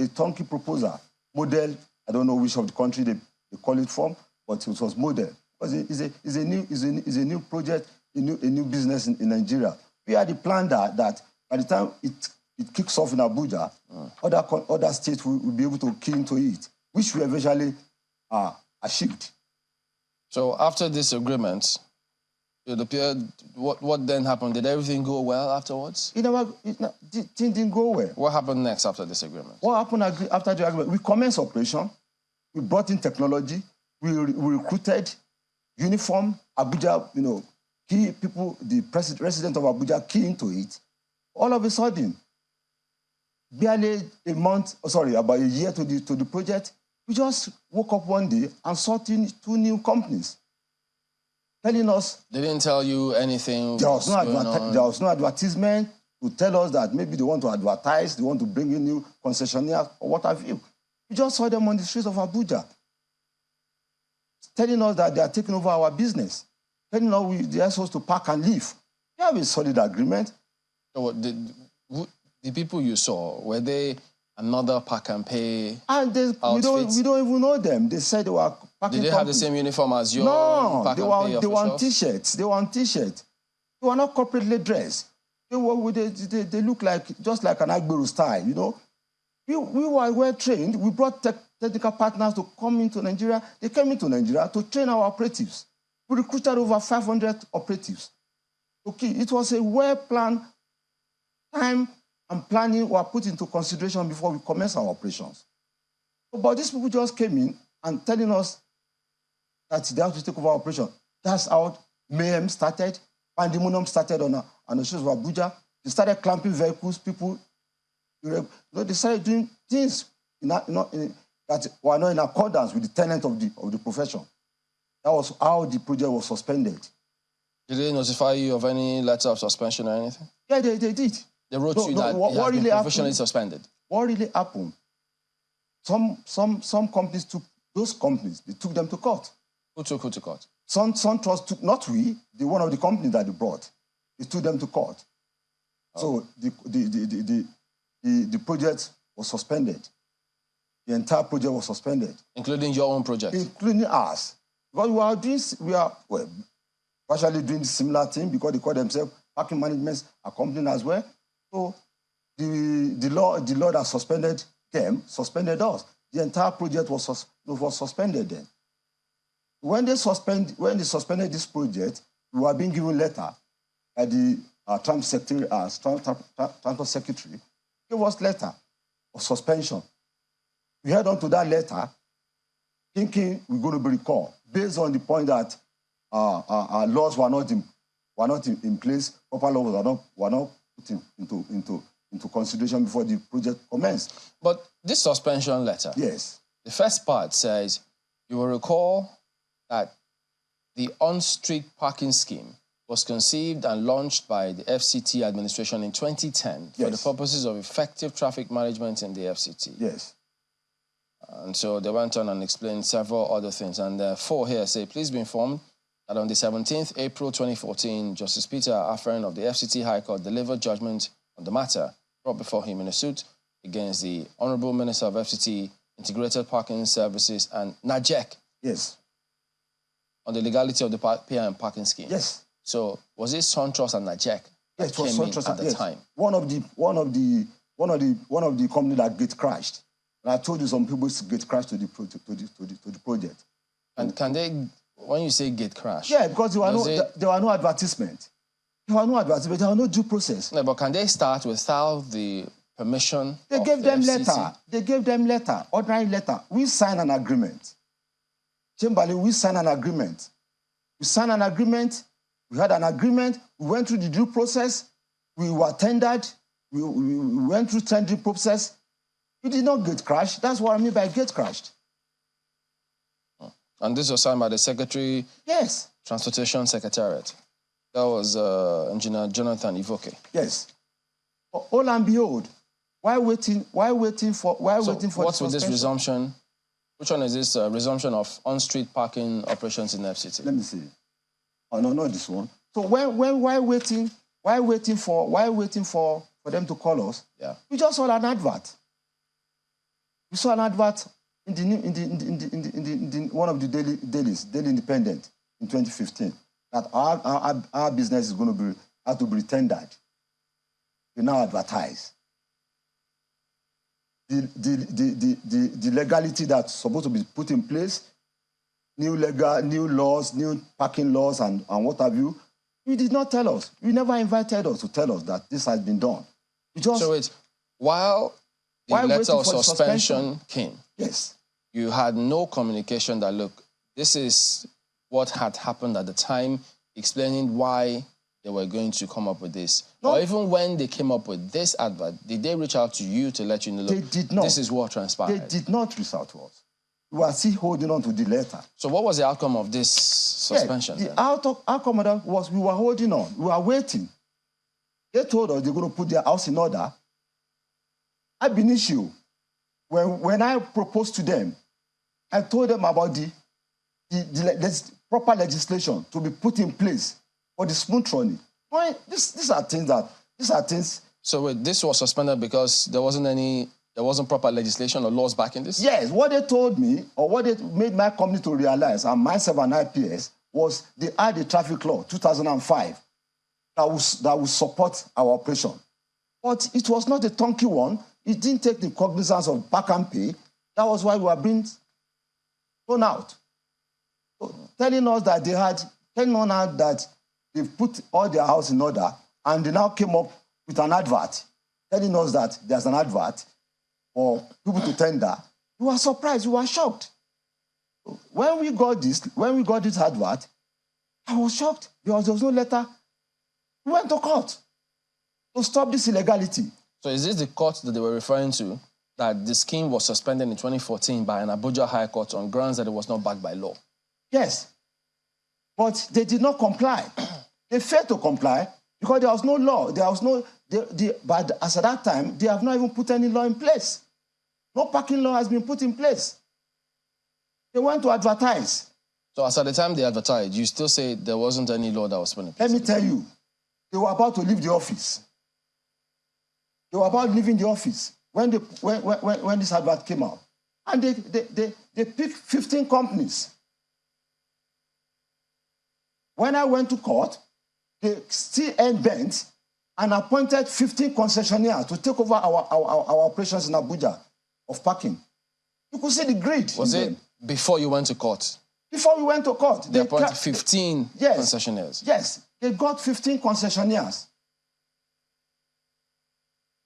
turnkey proposal, model. I don't know which of the country they call it from, but it was model. Because it's a new project, a new business in Nigeria. We had the plan that by the time it kicks off in Abuja, other states will be able to key into it, which we eventually achieved. So after this agreement, it appeared, what then happened? Did everything go well afterwards? It didn't go well. What happened next after this agreement? What happened after the agreement? We commenced operation. We brought in technology. We recruited uniform Abuja, key people, the resident of Abuja key into it. All of a sudden, barely a month, about a year to the project, we just woke up one day and saw two new companies telling us. They didn't tell you anything. There was no advertisement to tell us that maybe they want to advertise, they want to bring in new concessionaires or what have you. We just saw them on the streets of Abuja telling us that they are taking over our business, telling us they are supposed to pack and leave. We have a solid agreement. So the people you saw, were they another pack and pay outfit? We don't even know them. They said they were packing. Did they have the same uniform as your pack they and were, pay they were on officials? They were on T-shirts. They were not corporately dressed. They look like just like an Agbero style, you know. We were well trained. We brought technical partners to come into Nigeria. They came into Nigeria to train our operatives. We recruited over 500 operatives. Okay, it was a well-planned time and planning were put into consideration before we commenced our operations. But these people just came in and telling us that they have to take over our operation. That's how mayhem started. Pandemonium started on the streets of Abuja. They started clamping vehicles. People, they started doing things that were not in accordance with the tenet of the profession. That was how the project was suspended. Did they notify you of any letter of suspension or anything? Yeah, they did. They wrote you that it has been professionally suspended. What really happened? Some companies took those companies. They took them to court. Who took who to court? Sun Trust took, not we, one of the companies that they brought. They took them to court. Oh. So the project was suspended. The entire project was suspended. Including your own project? Including us. Because we are partially doing similar thing because they call themselves parking management company as well. So the law that suspended them suspended us. The entire project was suspended then. When they suspended this project, we were being given a letter by the Transport Secretary. Gave us letter of suspension. We held on to that letter, thinking we're going to be recalled, based on the point that our laws were not in place. Proper laws were not put into consideration before the project commenced. But this suspension letter, yes, the first part says you will recall that the on-street parking scheme was conceived and launched by the FCT administration in 2010 for the purposes of effective traffic management in the FCT. Yes. And so they went on and explained several other things. And 4 here say, please be informed that on the 17th April 2014, Justice Peter Afferin of the FCT High Court delivered judgment on the matter brought before him in a suit against the Honorable Minister of FCT, Integrated Parking Services, and NAJEC. Yes. On the legality of the PIM parking scheme. Yes. So was it Sun Trust and NAJEC that came in at the time? One of the company that gate crashed. And I told you some people gate crashed to the project. And can they, when you say gate crash? Yeah, because there were no advertisement. There were no due process. No, but can they start without the permission? They gave them letter. They gave them letter, ordinary letter. We signed an agreement. Chamberlain, we signed an agreement. We signed an agreement. We had an agreement. We went through the due process. We were tendered. We went through tendering process. We did not get crashed. That's what I mean by get crashed. And this was signed by the Secretary? Yes. Transportation Secretariat. That was Engineer Jonathan Ivoke. Yes. All and behold, why waiting for what's with this resumption? Which one is this resumption of on-street parking operations in FCT? Let me see. Oh no, not this one. So why waiting for them to call us? Yeah. We just saw an advert. We saw an advert in one of the Daily Independent in 2015 that our business is going to have to be tendered. We now advertise. The legality that's supposed to be put in place, new laws, new parking laws, and what have you. You did not tell us. You never invited us to tell us that this has been done. So wait, while the letter of suspension came, yes, you had no communication that, look, this is what had happened at the time, explaining why they were going to come up with this? No. Or even when they came up with this advert, did they reach out to you to let you know, They did not. This is what transpired? They did not reach out to us. We are still holding on to the letter. So what was the outcome of this suspension? The outcome of that was we were holding on. We were waiting. They told us they're going to put their house in order. Ab initio, when I proposed to them, I told them about the proper legislation to be put in place for the smooth running. These are things. So wait, this was suspended because there wasn't proper legislation or laws backing this? Yes, what they told me, or what they made my company to realize, and myself and IPS, was they had a traffic law, 2005, that would support our operation. But it was not a turnkey one. It didn't take the cognizance of back and pay. That was why we were being thrown out. So, telling us that they've put all their house in order, and they now came up with an advert, telling us that there's an advert for people to tender. We were surprised, we were shocked. When we got this advert, I was shocked because there was no letter. We went to court to stop this illegality. So is this the court that they were referring to, that the scheme was suspended in 2014 by an Abuja High Court on grounds that it was not backed by law? Yes. But they did not comply. They failed to comply because there was no law. But as at that time, they have not even put any law in place. No parking law has been put in place. They went to advertise. So as at the time they advertised, you still say there wasn't any law that was put in place? Let me tell you, they were about to leave the office. They were about leaving the office when this advert came out. And they picked 15 companies. When I went to court, they still bent and appointed 15 concessionaires to take over our operations in Abuja of parking. You could see the grid. Was it before you went to court? Before we went to court. They appointed 15 concessionaires? Yes, they got 15 concessionaires.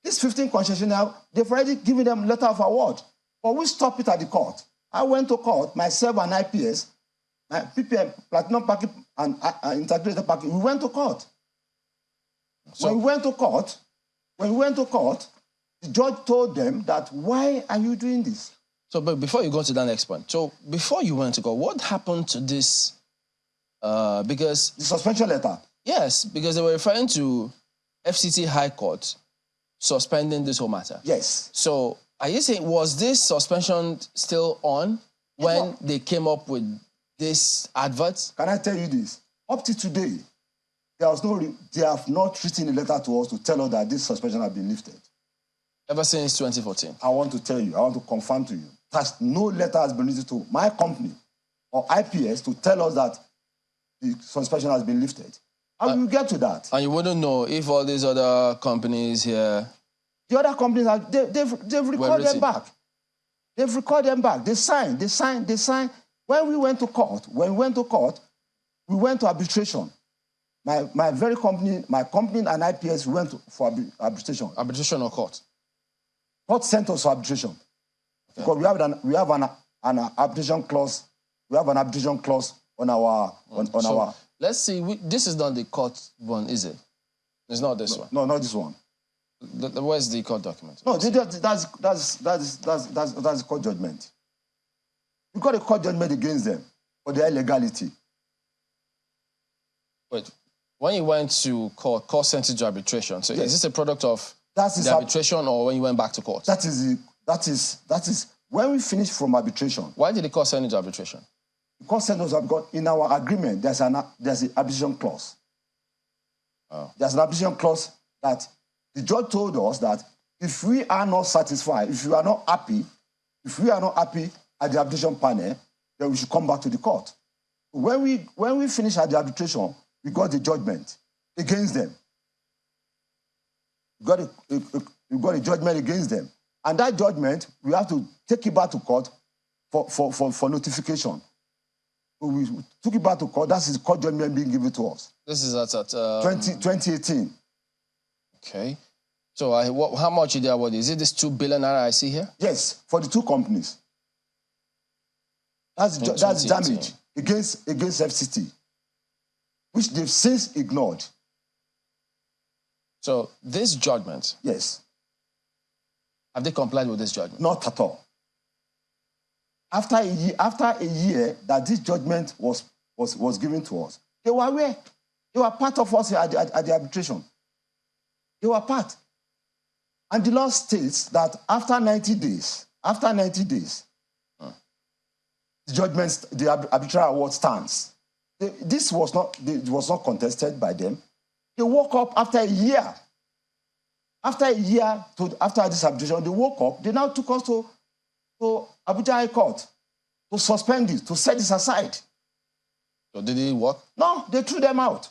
These 15 concessionaires, they've already given them letter of award, but we stopped it at the court. I went to court, myself and IPS, my PPM, Platinum Parking and Integrated Parking, we went to court. So, when we went to court, the judge told them that, why are you doing this? So, but before you go to that next point, so before you went to court, what happened to this? Because the suspension letter. Yes, because they were referring to FCT High Court suspending this whole matter. Yes. So, are you saying, was this suspension still on when they came up with this advert? Can I tell you this? Up to today, they have not written a letter to us to tell us that this suspension has been lifted. Ever since 2014? I want to tell you, I want to confirm to you, that no letter has been written to my company or IPS to tell us that the suspension has been lifted. How do you get to that? And you wouldn't know if all these other companies here... The other companies, they've recorded them back. They've recorded them back. They signed. When we went to court, we went to arbitration. My very company, my company and IPS went for arbitration. Arbitration or court? Court sent us for arbitration. Okay. Because we have an arbitration clause. We have an arbitration clause on our our. Let's see. This is not the court one, is it? It's not this one. No, not this one. Where's the court document? No, that's the court judgment. We got a court judgment against them for their illegality. Wait, when you went to court sent you to arbitration. So yes. Is this a product of the arbitration or when you went back to court? That is when we finished from arbitration. Why did the court send you to arbitration? The court sent us because in our agreement there's an arbitration clause. Oh. There's an arbitration clause that the judge told us that if we are not satisfied, if we are not happy at the arbitration panel, then we should come back to the court. When we finished at the arbitration, we got the judgment against them. We got a judgment against them. And that judgment, we have to take it back to court for notification. So we took it back to court. That's the court judgment being given to us. This is at 2018. Okay. So how much did they award? Is it this 2 billion naira I see here? Yes, for the two companies. That's damage against FCT, which they've since ignored. So this judgment... Yes. Have they complied with this judgment? Not at all. After a year that this judgment was given to us, they were aware. They were part of us at the arbitration. They were part. And the law states that after 90 days, the judgment, the arbitral award stands. This was not contested by them. They woke up after a year. After this arbitration, they woke up. They now took us to Abuja High Court to suspend it, to set this aside. So did it work? No, they threw them out.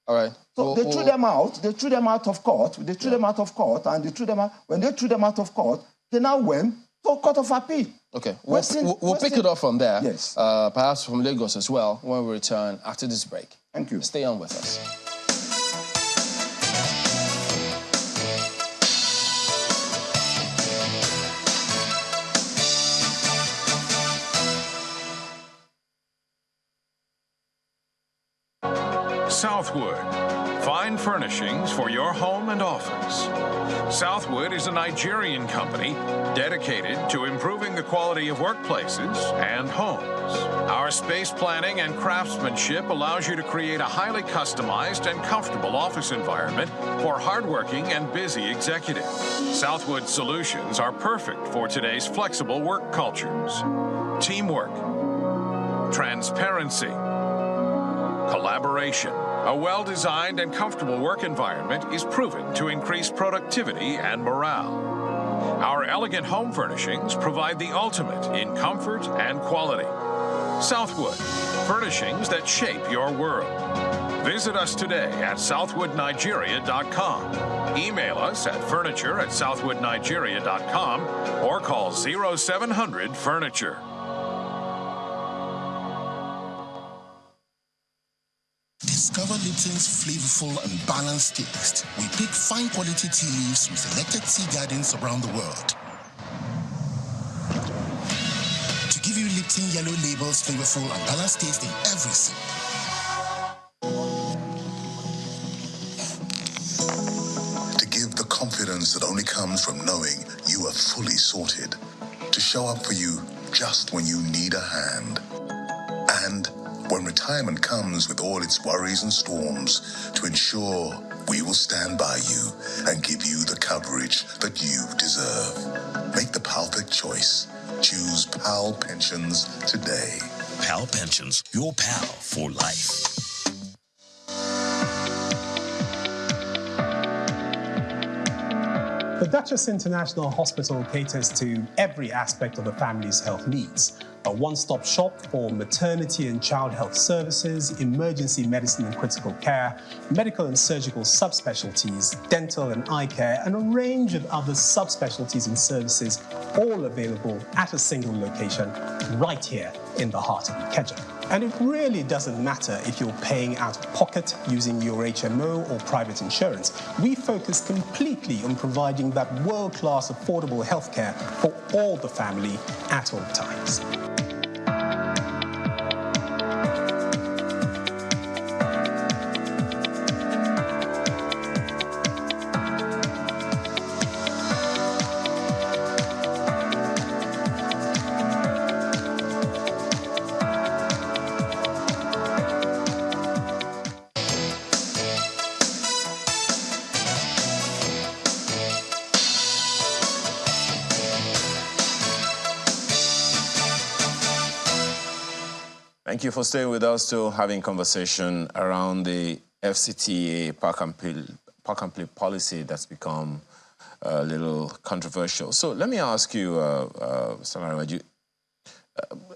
All right. So they threw them out. They threw them out of court. They threw them out of court, and they threw them out. When they threw them out of court, they now went to Court of Appeal. Okay, we'll pick it up from there. Yes. Perhaps from Lagos as well when we return after this break. Thank you. Stay on with us. Southwood. Fine furnishings for your home and office. Southwood is a Nigerian company dedicated to improving the quality of workplaces and homes. Our space planning and craftsmanship allows you to create a highly customized and comfortable office environment for hardworking and busy executives. Southwood solutions are perfect for today's flexible work cultures. Teamwork, transparency, collaboration. A well-designed and comfortable work environment is proven to increase productivity and morale. Our elegant home furnishings provide the ultimate in comfort and quality. Southwood, furnishings that shape your world. Visit us today at southwoodnigeria.com. Email us at furniture@southwoodnigeria.com or call 0700-FURNITURE. Discover Lipton's flavorful and balanced taste. We pick fine quality tea leaves from selected tea gardens around the world to give you Lipton Yellow Label's flavorful and balanced taste in every sip. To give the confidence that only comes from knowing you are fully sorted. To show up for you just when you need a hand. And when retirement comes with all its worries and storms, to ensure we will stand by you and give you the coverage that you deserve. Make the perfect choice. Choose PAL Pensions today. PAL Pensions, your pal for life. The Duchess International Hospital caters to every aspect of the family's health needs. A one-stop shop for maternity and child health services, emergency medicine and critical care, medical and surgical subspecialties, dental and eye care, and a range of other subspecialties and services, all available at a single location right here in the heart of Ikeja. And it really doesn't matter if you're paying out of pocket using your HMO or private insurance. We focus completely on providing that world-class affordable healthcare for all the family at all times. Thank you for staying with us to having conversation around the FCTA park and play policy that's become a little controversial. So let me ask you, Mr. Larimaju,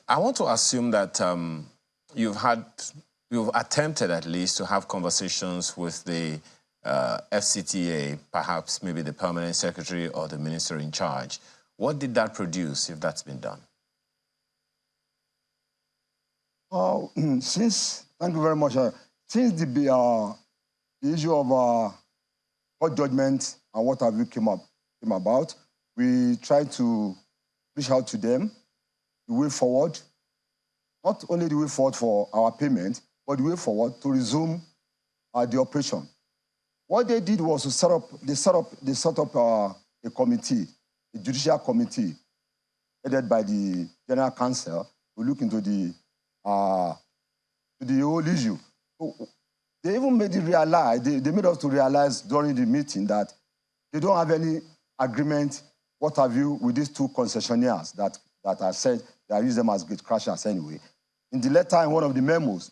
I want to assume that you've attempted at least to have conversations with the FCTA, perhaps maybe the permanent secretary or the minister in charge. What did that produce, if that's been done? Thank you very much. Since the issue of court judgment and what have you came about, we tried to reach out to them, the way forward, not only the way forward for our payment, but the way forward to resume the operation. What they did was to set up a committee, a judicial committee, headed by the General Counsel, to look into the whole issue. So they even made it realize, they made us to realize during the meeting that they don't have any agreement, what have you, with these two concessionaires that are said, that use them as gate crashers anyway. In the letter, in one of the memos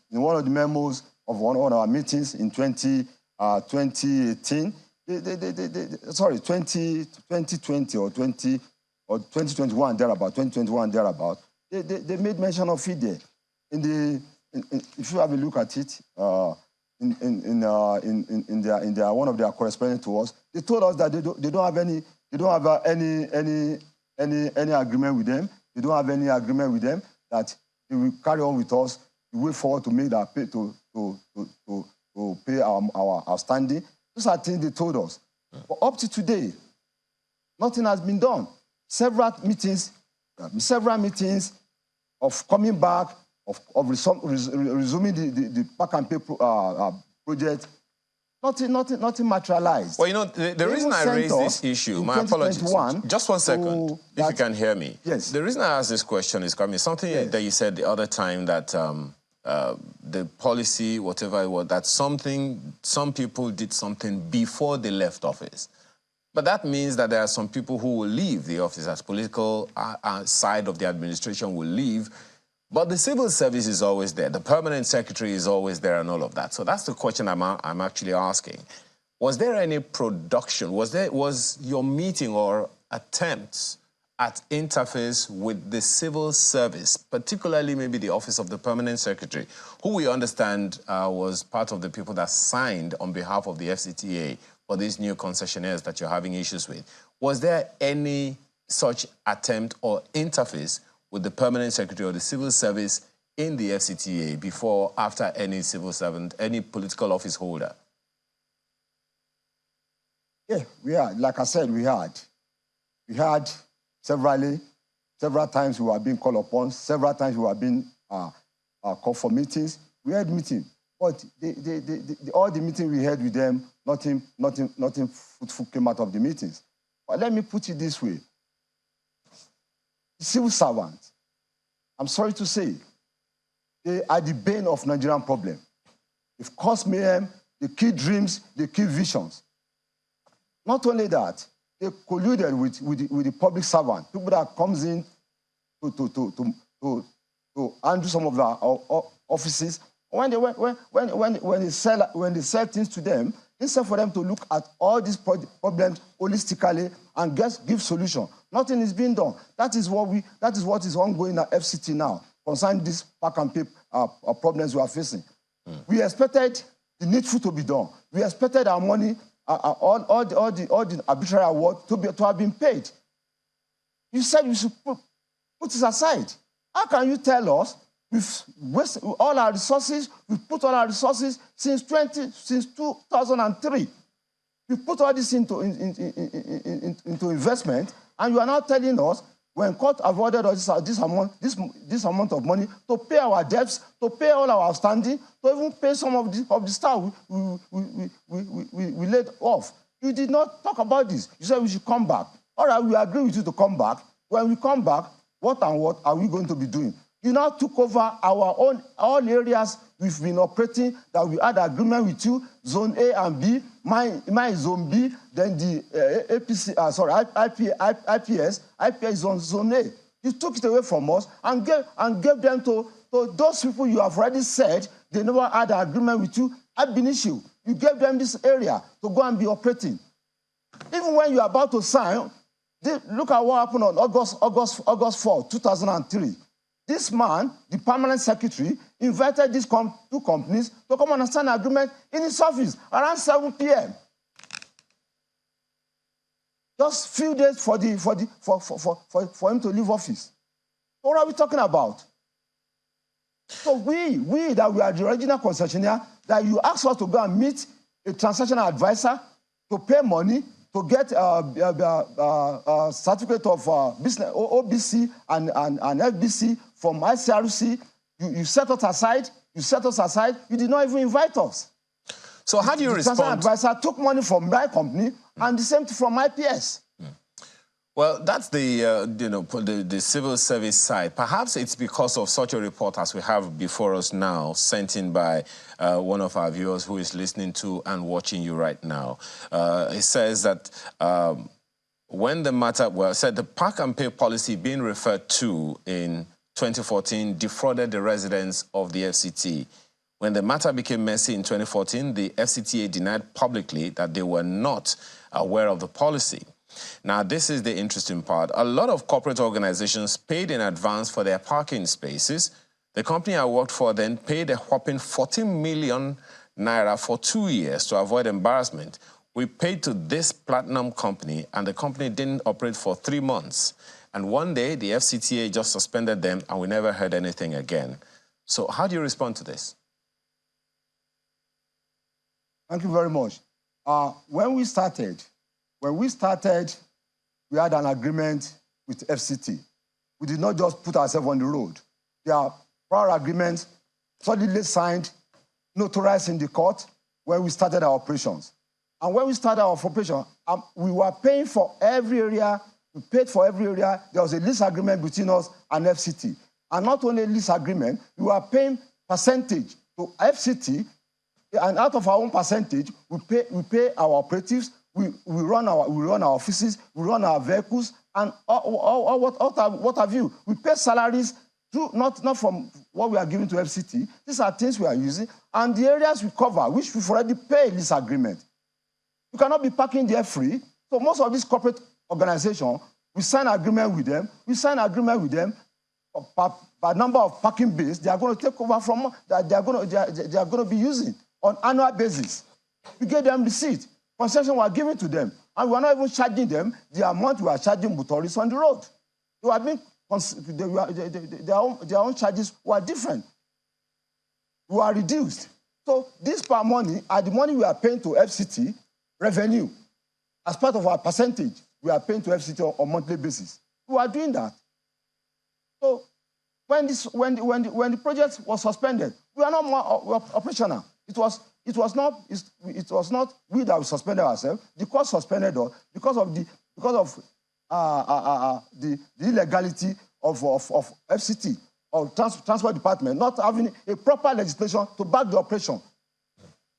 of one of our meetings in 2018, 2020 or 2021 thereabout, they made mention of it there. If you have a look at it, in their one of their correspondence to us, they told us that they don't have any agreement with them. They don't have any agreement with them that they will carry on with us. We wait forward to make that pay to pay our outstanding. Those are things they told us. But up to today, nothing has been done. Several meetings of coming back, of resuming the Pack and Pay project. Nothing materialized. Well, you know, the reason I raised this issue, my apologies, just 1 second, if you can hear me. Yes. The reason I asked this question is, something that you said the other time that the policy, whatever it was, that some people did something before they left office. But that means that there are some people who will leave the office as political side of the administration will leave. But the civil service is always there. The permanent secretary is always there and all of that. So that's the question I'm actually asking. Was there any production? Was your meeting or attempts at interface with the civil service, particularly maybe the office of the permanent secretary, who we understand was part of the people that signed on behalf of the FCTA for these new concessionaires that you're having issues with? Was there any such attempt or interface with the permanent secretary or the civil service in the FCTA before, after any civil servant, any political office holder? Yeah, we had. Like I said, we had. We had several times we were being called upon, several times we were being called for meetings. We had meetings, but all the meetings we had with them, nothing fruitful came out of the meetings. But let me put it this way. Civil servants, I'm sorry to say, they are the bane of Nigerian problem. They've caused mayhem, they kill dreams, they kill visions. Not only that, they colluded with the public servant, people that comes in to undo some of their offices. When they sell things to them, instead for them to look at all these problems holistically and give solution, nothing is being done. That is what is ongoing at FCT now, concerning this Pack and Pay problems we are facing. We expected the needful to be done. We expected our money, all the arbitrary award to have been paid. You said we should put it aside. How can you tell us we've wasted all our resources, we've put all our resources since 2003. We've put all this into investment, and you are now telling us when court awarded us this amount of money to pay our debts, to pay all our outstanding, to even pay some of the staff we laid off. You did not talk about this. You said we should come back. All right, we agree with you to come back. When we come back, what are we going to be doing? You now took over our own all areas we've been operating that we had agreement with you, Zone A and B. Mine is Zone B. Then the IPS is on Zone A. You took it away from us and gave them to those people you have already said they never had an agreement with you. Ab initio, you gave them this area to go and be operating. Even when you're about to sign, look at what happened on August 4, 2003. This man, the permanent secretary, invited these two companies to come and sign an agreement in his office around 7 p.m. Just a few days for him to leave office. What are we talking about? So we that we are the original concessionaire, that you asked us to go and meet a transactional advisor to pay money to get a certificate of business, OBC and FBC from ICRC. You set us aside. You did not even invite us. So how do you respond? The transaction advisor took money from my company and the same from my PS. Well, that's the the civil service side. Perhaps it's because of such a report as we have before us now, sent in by one of our viewers who is listening to and watching you right now. It says that when the matter, said the park and pay policy being referred to in 2014 defrauded the residents of the FCT. When the matter became messy in 2014, the FCTA denied publicly that they were not aware of the policy. Now, this is the interesting part. A lot of corporate organizations paid in advance for their parking spaces. The company I worked for then paid a whopping 14 million naira for 2 years to avoid embarrassment. We paid to this platinum company, and the company didn't operate for 3 months. And one day, the FCTA just suspended them, and we never heard anything again. So how do you respond to this? Thank you very much. When we started, we had an agreement with FCT. We did not just put ourselves on the road. There are prior agreements solidly signed, notarized in the court when we started our operations. And when we started our operation, we were paying for every area. We paid for every area. There was a lease agreement between us and FCT. And not only lease agreement, we were paying percentage to FCT, and out of our own percentage, we pay our operatives, we run our offices, we run our vehicles, and what have you. We pay salaries through, not from what we are giving to FCT. These are things we are using. And the areas we cover, which we've already paid lease agreement. You cannot be parking there free. So most of these corporate organizations, we sign agreement with them. We sign agreement with them by number of parking bays they are going to take over from, that they are going to be using on annual basis. We gave them receipt. Concession were given to them, and we are not even charging them the amount we are charging motorists on the road. Their own charges were different. We are reduced. So this per money are the money we are paying to FCT revenue. As part of our percentage, we are paying to FCT on a monthly basis. We are doing that. So when the project was suspended, we are not more operational. It was not we that we suspended ourselves. The court suspended us because of the illegality of FCT or Transport Department not having a proper legislation to back the operation.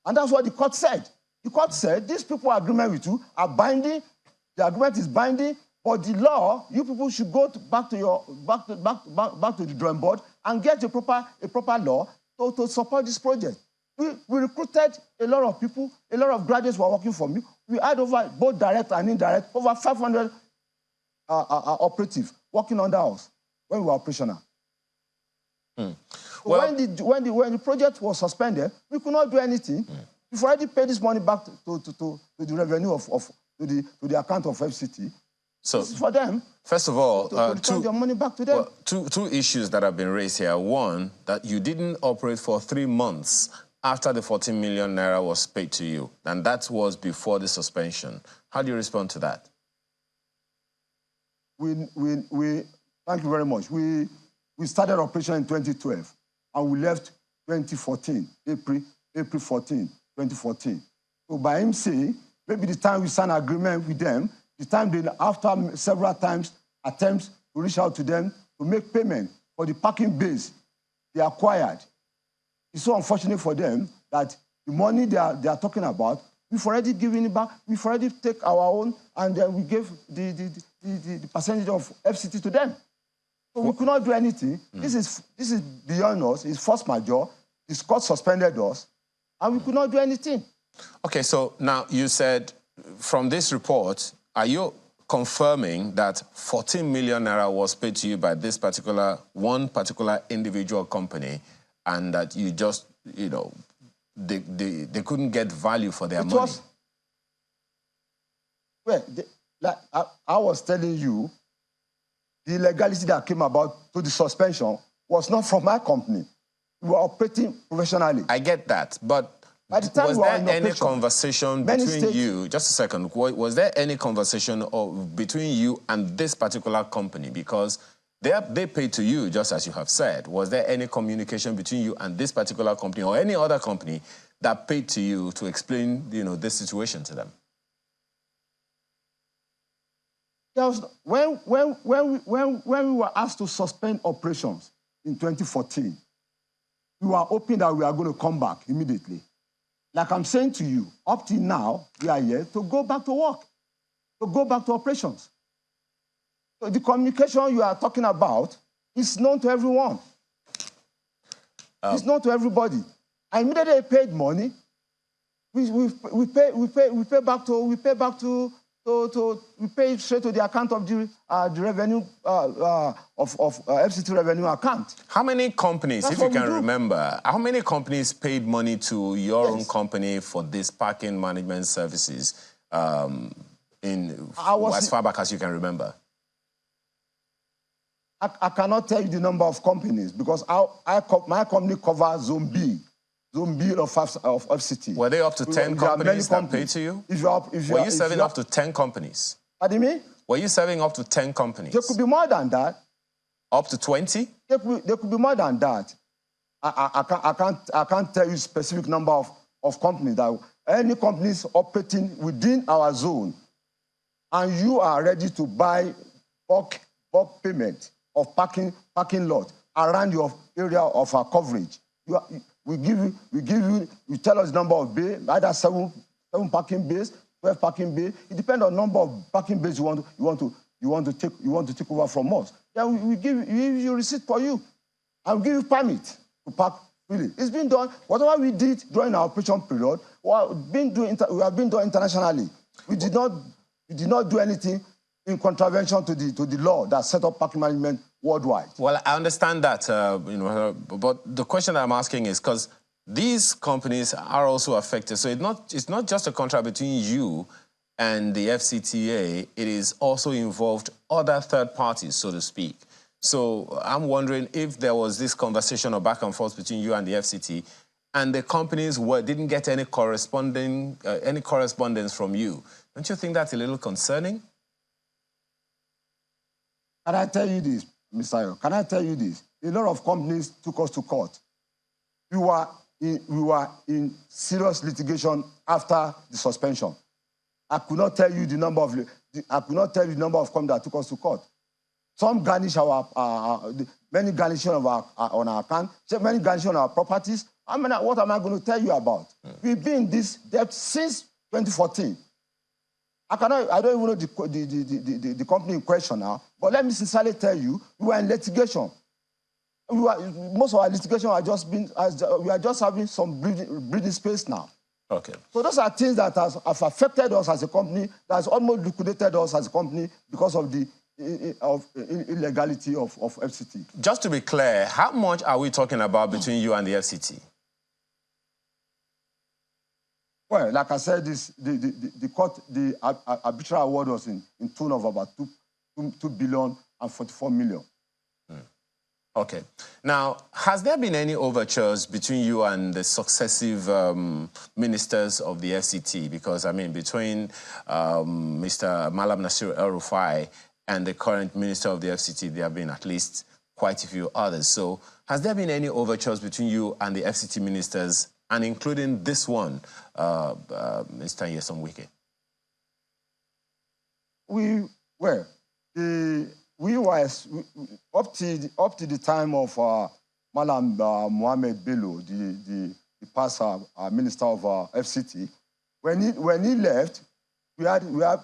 And that's what the court said. The court said these people agreement with you are binding. The agreement is binding, but the law, you people should go back to the drawing board and get a proper law to support this project. We recruited a lot of people, a lot of graduates were working for me. We had over, both direct and indirect, over 500 operatives working under us when we were operational. Well, when the project was suspended, we could not do anything. We've already paid this money back to the revenue to the account of FCT. So this is for them. First of all, to return their money back to them. Well, two issues that have been raised here. One, that you didn't operate for 3 months after the 14 million naira was paid to you, and that was before the suspension. How do you respond to that? Thank you very much. We started operation in 2012, and we left 2014, April 14, 2014. So by him saying, maybe the time we signed an agreement with them, the time they, after several times attempts to reach out to them to make payment for the parking base they acquired, it's so unfortunate for them that the money they are talking about, we've already given it back. We've already taken our own, and then we gave the percentage of FCT to them. So we could not do anything. This is beyond us. It's force majeure. The court suspended us, and we could not do anything. Okay, so now you said from this report, are you confirming that 14 million naira was paid to you by this one particular individual company, and that you just, they couldn't get value for their money? Like I was telling you, the illegality that came about to the suspension was not from my company. We were operating professionally. I get that, but by the time was there any conversation between you, just a second, was there any conversation between you and this particular company? Because They paid to you, just as you have said. Was there any communication between you and this particular company or any other company that paid to you to explain, this situation to them? When we were asked to suspend operations in 2014, we were hoping that we are going to come back immediately. Like I'm saying to you, up till now, we are here to go back to work, to go back to operations. So the communication you are talking about is known to everyone. It's known to everybody. I immediately paid money. We pay straight to the account of the revenue of FCT revenue account. How many companies, if you can remember, how many companies paid money to your own company for this parking management services as far back as you can remember? I cannot tell you the number of companies because my company covers Zone B of FCT. Were they up to 10 companies that paid to you? Were you serving up to 10 companies? Pardon me? Were you serving up to 10 companies? There could be more than that. Up to 20? There could be more than that. I can't tell you specific number of companies. That any companies operating within our zone, and you are ready to buy bulk payment of parking lot around your area of our coverage. We tell us the number of bays, either 7 parking bays, 12 parking bays. It depends on the number of parking bays you want to take over from us. Then we give you receipt for you, and we give you permit to park freely. It's been done. Whatever we did during our operation period, we have been done internationally. We did not do anything in contravention to the law that set up parking management worldwide. Well, I understand that, but the question I'm asking is because these companies are also affected. So it's not just a contract between you and the FCTA. It is also involved other third parties, so to speak. So I'm wondering if there was this conversation or back and forth between you and the FCT, and the companies didn't get any correspondence from you. Don't you think that's a little concerning? Can I tell you this, Mr. Ayo? Can I tell you this? A lot of companies took us to court. We were in serious litigation after the suspension. I could not tell you the number of companies that took us to court. Some garnish many garnish on our account, many garnish on our properties. What am I going to tell you about? We've been in this debt since 2014. I don't even know the company in question now, but let me sincerely tell you, we were in litigation. Most of our litigation we are just having some breathing space now. Okay. So those are things that have affected us as a company, that has almost liquidated us as a company because of the illegality of FCT. Just to be clear, how much are we talking about between you and the FCT? Well, like I said, the arbitral award was in tune of about 2 billion and 44 million. Okay. Now, has there been any overtures between you and the successive ministers of the FCT? Because, between Mr. Malam Nasir El-Rufai and the current minister of the FCT, there have been at least quite a few others. So, has there been any overtures between you and the FCT ministers, and including this one, Mr. Nyesom Wike? We were up to the time of Malam Mohammed Bello, the past minister of FCT. When he left, we had a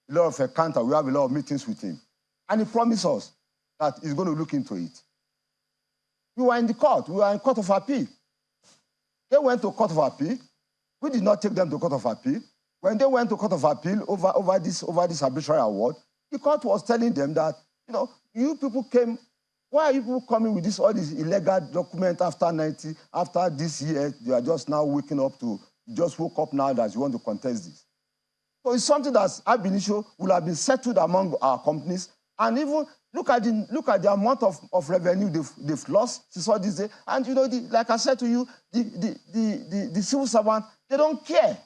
lot of encounter. We have a lot of meetings with him, and he promised us that he's going to look into it. We were in the court. We were in court of appeal. They went to court of appeal. We did not take them to court of appeal. When they went to court of appeal over this arbitrary award, the court was telling them that, you people came, why are you people coming with all these illegal documents after this year? You are just now waking up you just woke up now that you want to contest this. So it's something that ab initio will have been settled among our companies, and even look at the amount of revenue they've lost since all this day. And like I said to you, the civil servants, they don't care.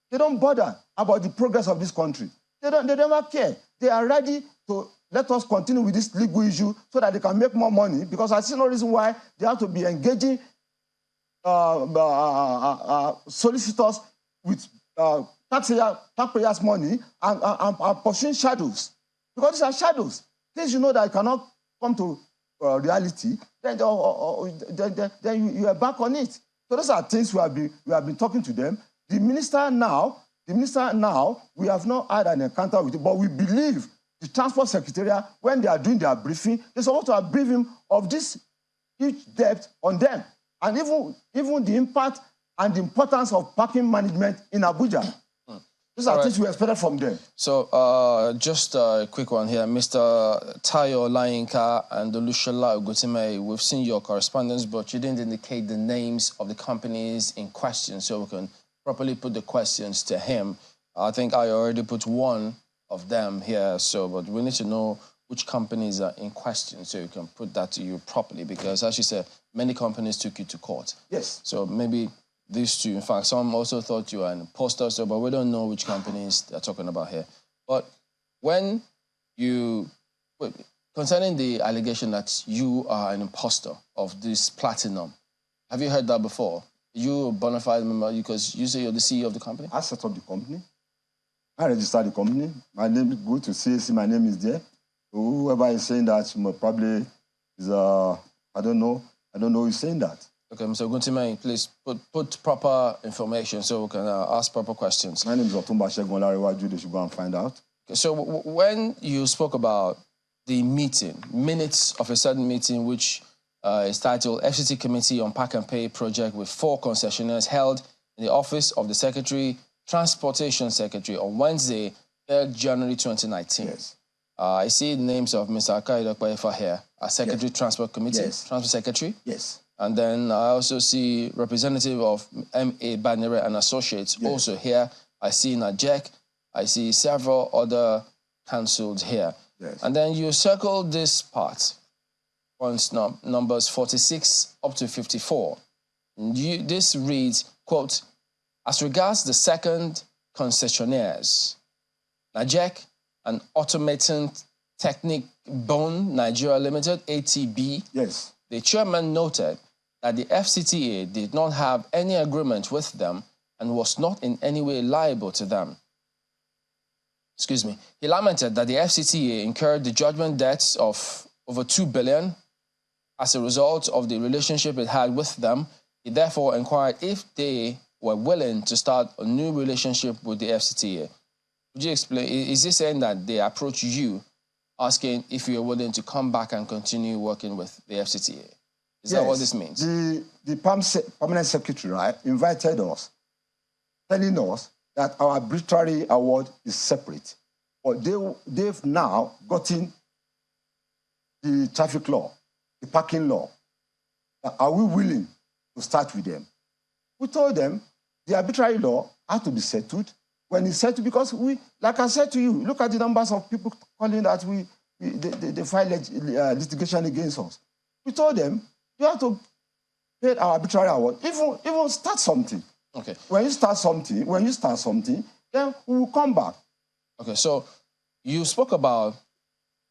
They don't bother about the progress of this country. They never care. They are ready to let us continue with this legal issue so that they can make more money, because I see no reason why they have to be engaging solicitors with taxpayers' money and pursuing shadows. Because these are shadows. Things you know that cannot come to reality, then you are back on it. So those are things we have been talking to them. The minister now, we have not had an encounter with him, but we believe the Transport Secretariat, when they are doing their briefing, they're supposed to have briefed him of this huge debt on them, and even the impact and the importance of parking management in Abuja. These are things we expected from them. So just a quick one here. Mr. Tayo Layinka and Olushola Ogutime, we've seen your correspondence, but you didn't indicate the names of the companies in question, so we can properly put the questions to him. I think I already put one of them here, but we need to know which companies are in question so you can put that to you properly, because as you said, many companies took you to court. Yes. So maybe these two, in fact, some also thought you were an imposter, but we don't know which companies they're talking about here. But when concerning the allegation that you are an imposter of this platinum, have you heard that before? You a bona fide member because you say you're the CEO of the company? I set up the company. I registered the company. My name is good to CAC. My name is there. Whoever is saying that probably is I don't know who's saying that. Okay, Mr. Oguntimei, please put proper information so we can ask proper questions. My name is Otumba Shegun Olariwaju. They should go and find out. Okay, so when you spoke about the meeting, minutes of a certain meeting which is titled FCT Committee on Park and Pay Project with 4 concessionaires held in the office of the Secretary, Transportation Secretary on Wednesday, 3rd January 2019. Yes. I see the names of Mr. Akai Dokwaefa here, as Secretary, yes. Transport Committee, yes. Transport Secretary. Yes. And then I also see representative of M.A. Banere and Associates, yes. Also here. I see Najek. I see several other councils here. Yes. And then you circle this part, points numbers 46 up to 54. This reads, quote, as regards the second concessionaires, Najek and Automated Technique Bone Nigeria Limited, ATB, yes. The chairman noted that the FCTA did not have any agreement with them and was not in any way liable to them. Excuse me. He lamented that the FCTA incurred the judgment debts of over 2 billion as a result of the relationship it had with them. He therefore inquired if they were willing to start a new relationship with the FCTA. Would you explain, is this saying that they approached you asking if you're willing to come back and continue working with the FCTA? Is that what this means? The permanent secretary, right, invited us, telling us that our arbitrary award is separate. But they've now gotten the traffic law, the parking law. Are we willing to start with them? We told them the arbitrary law had to be settled. When it's settled, because like I said to you, look at the numbers of people calling that they filed litigation against us. We told them, you have to pay our arbitrary award, even start something. Okay. When you start something, then we will come back. Okay, so you spoke about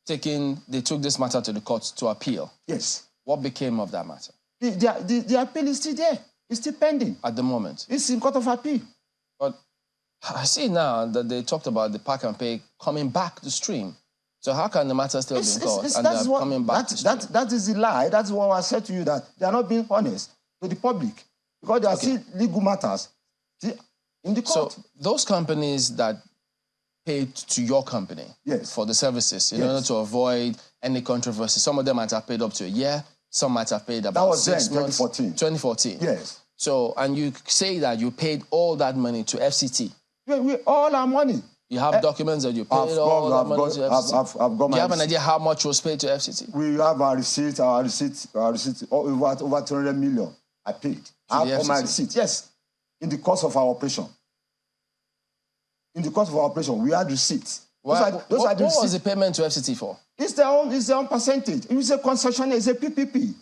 they took this matter to the court to appeal. Yes. What became of that matter? The appeal is still there. It's still pending. At the moment? It's in court of appeal. But I see now that they talked about the Park and Pay coming back to stream. So how can the matter still be in court and they're coming back to stream? That is the lie. That's what I said to you, that they are not being honest to the public. Because there are still legal matters in the court. So those companies that paid to your company, yes, for the services in order to avoid any controversy, some of them might have paid up to a year, some might have paid about 6 months. 2014. Yes. So, and you say that you paid all that money to FCT. All our money. You have documents that you paid all that money to FCT? I've got Do you have an idea how much was paid to FCT? We have our receipt, over 200 million I paid. I have my receipt, yes, in the course of our operation. In the course of our operation, we had receipts. What was the payment to FCT for? It's their own percentage. It was a concession, it's a PPP.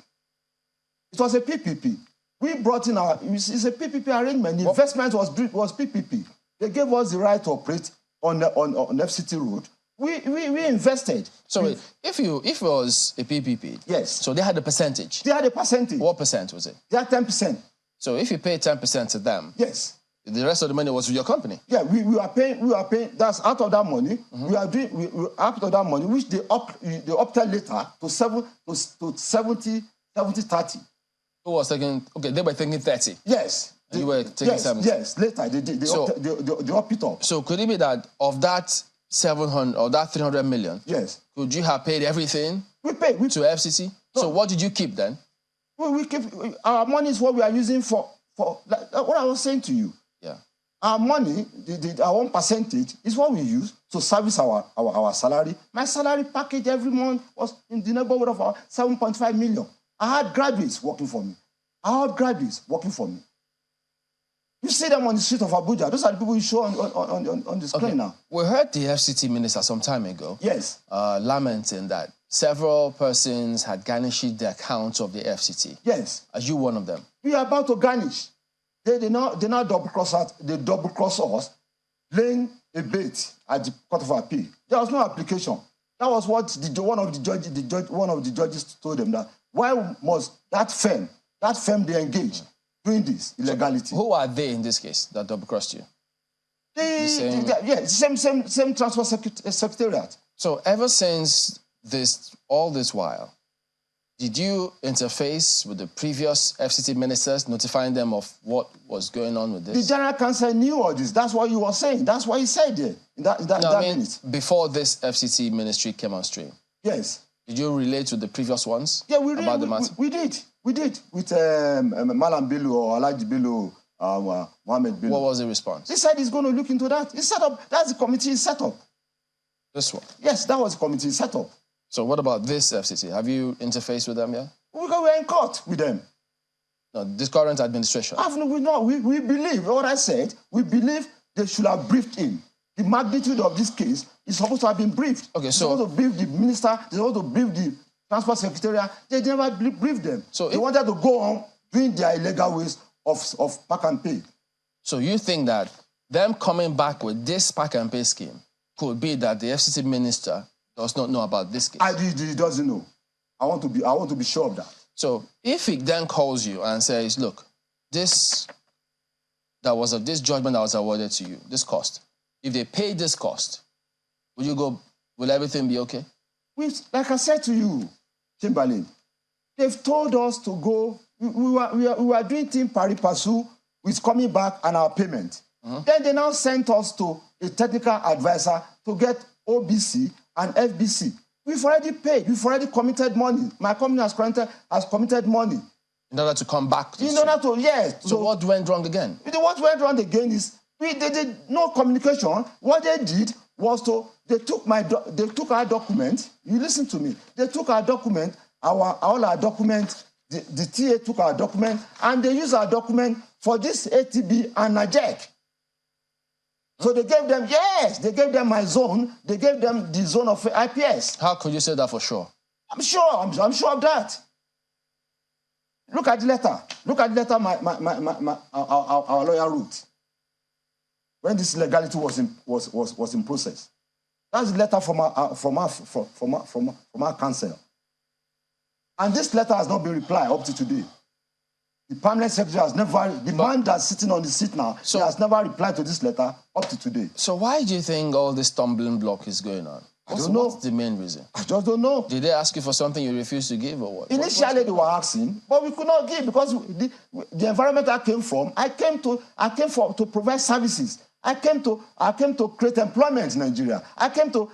It was a PPP. We brought in it's a PPP arrangement. The investment was PPP. They gave us the right to operate on FCT road. We invested. So if it was a PPP, yes. So they had a percentage. They had a percentage. What percent was it? They had 10%. So if you pay 10% to them, yes, the rest of the money was with your company. Yeah, we are paying. That's out of that money. We are doing. We out of that money, which they opted later to 70, 30. Who was taking? Okay, they were taking 30. Yes. You were taking 70. Yes. Later they up it up. So could it be that of that 700 or that 300 million? Yes. Could you have paid everything? We paid to FCT. No. So what did you keep then? We keep our money is what we are using for like what I was saying to you. Yeah. Our money, our own percentage is what we use to service our salary. My salary package every month was in the neighborhood of 7.5 million. I had graduates working for me. You see them on the street of Abuja. Those are the people you show on the screen now. We heard the FCT minister some time ago. Yes. Lamenting that several persons had garnished the accounts of the FCT. Yes. Are you one of them? We are about to garnish. They now double cross us. They double cross us, laying a bait at the Court of Appeal. There was no application. That was what one of the judges told them, that why must that firm they engage doing this illegality? So who are they in this case that double crossed you? Same transport secretariat. So ever since all this while, did you interface with the previous FCT ministers, notifying them of what was going on with this? The general counsel knew all this. That's what you were saying. That's what he said there in that minute. Before this FCT ministry came on stream. Yes. Did you relate to the previous ones? Yeah, about the matter? We did with Malam Bello or Alaji Bello, Mohammed Bello. What was the response? He said he's going to look into that. He's set up. That's the committee set up. This one? Yes, that was the committee set up. So what about this FCT? Have you interfaced with them yet? We're in court with them. No, this current administration. We believe, what I said, we believe they should have briefed him. The magnitude of this case is supposed to have been briefed. Okay, so... They're supposed to brief the minister, they're supposed to brief the transport secretariat. They never briefed them. So they wanted to go on doing their illegal ways of pack and pay. So you think that them coming back with this pack and pay scheme could be that the FCT minister does not know about this case? He doesn't know. I want to be sure of that. So if he then calls you and says, look, this judgment that was awarded to you, this cost, if they pay this cost, will everything be okay? Like I said to you, Chamberlain, they've told us to go. We were doing things pari passu with coming back and our payment. Then they now sent us to a technical advisor to get OBC and FBC. We've already paid. We've already committed money. My company has committed money. In order to come back? Yes. So what went wrong again? What went wrong again is they did no communication. What they did was they took our document. You listen to me. They took our document, all our document. The TA took our document and they used our document for this ATB and NAJEC. So they gave them my zone. They gave them the zone of IPS. How could you say that for sure? I'm sure of that. Look at the letter. Look at the letter our lawyer wrote when this legality was in process. That's the letter from our counsel. And this letter has not been replied up to today. The permanent secretary has never, the man that's sitting on the seat now, he has never replied to this letter up to today. So why do you think all this stumbling block is going on? I don't know. What's the main reason? I just don't know. Did they ask you for something you refused to give or what? Initially they were asking, but we could not give because the environment I came from, I came to provide services. I came to create employment in Nigeria. I came to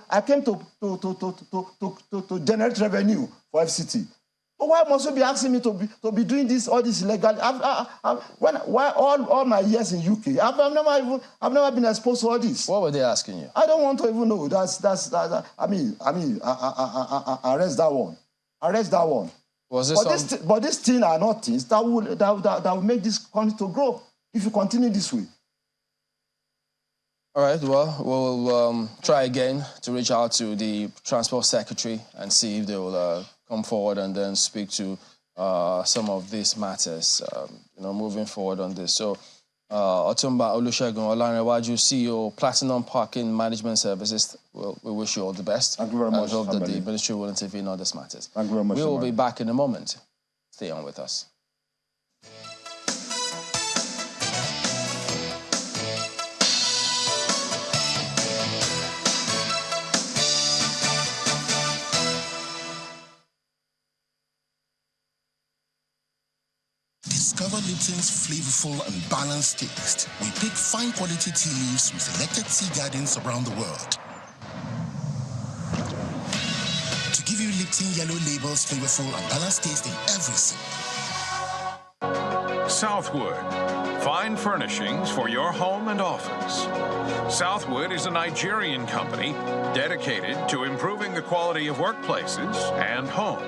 generate revenue for FCT. But why must you be asking me to be doing all this illegal? Why all my years in UK, I've never been exposed to all this. What were they asking you? I don't want to even know. Arrest that one. Arrest that one. But these things are not things that will make this country to grow if you continue this way. All right, well, we'll try again to reach out to the Transport Secretary and see if they will come forward and then speak to some of these matters, moving forward on this. So Otumba Olusegun Olanrewaju, CEO, Platinum Parking Management Services. We wish you all the best. Thank you very much. I hope that the ministry will intervene on these matters. Thank you very much. We will be back in a moment. Stay on with us. Discover Lipton's flavorful and balanced taste. We pick fine quality tea leaves from selected tea gardens around the world to give you Lipton Yellow Label's flavorful and balanced taste in every sip. Southwood. Fine furnishings for your home and office. Southwood is a Nigerian company dedicated to improving the quality of workplaces and homes.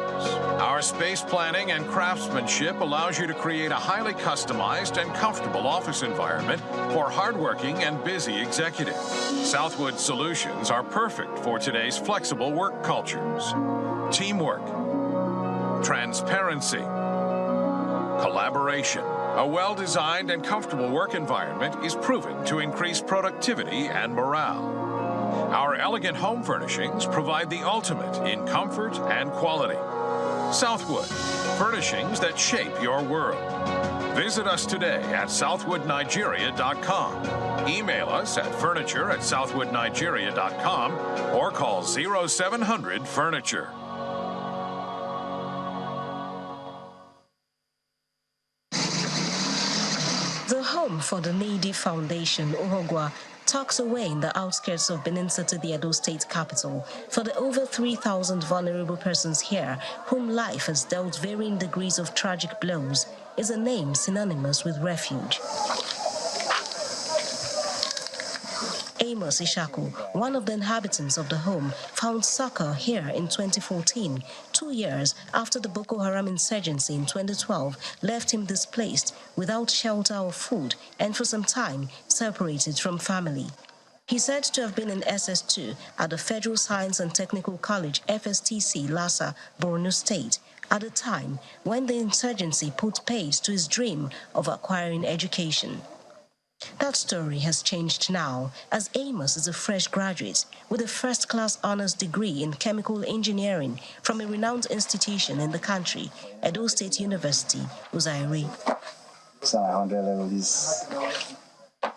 Our space planning and craftsmanship allows you to create a highly customized and comfortable office environment for hardworking and busy executives. Southwood solutions are perfect for today's flexible work cultures. Teamwork, transparency, collaboration. A well-designed and comfortable work environment is proven to increase productivity and morale. Our elegant home furnishings provide the ultimate in comfort and quality. Southwood, furnishings that shape your world. Visit us today at southwoodnigeria.com. Email us at furniture@southwoodnigeria.com or call 0700-FURNITURE. The Home for the Needy Foundation, Ohogwa, tucks away in the outskirts of Benin City, the Edo State capital, for the over 3,000 vulnerable persons here whom life has dealt varying degrees of tragic blows, is a name synonymous with refuge. Amos Ishaku, one of the inhabitants of the home, found succor here in 2014, 2 years after the Boko Haram insurgency in 2012 left him displaced, without shelter or food, and for some time separated from family. He's said to have been in SS2 at the Federal Science and Technical College, FSTC, Lassa, Borno State, at a time when the insurgency put paid to his dream of acquiring education. That story has changed now, as Amos is a fresh graduate with a first-class honors degree in chemical engineering from a renowned institution in the country, Edo State University, Uzairi. So my 100 level is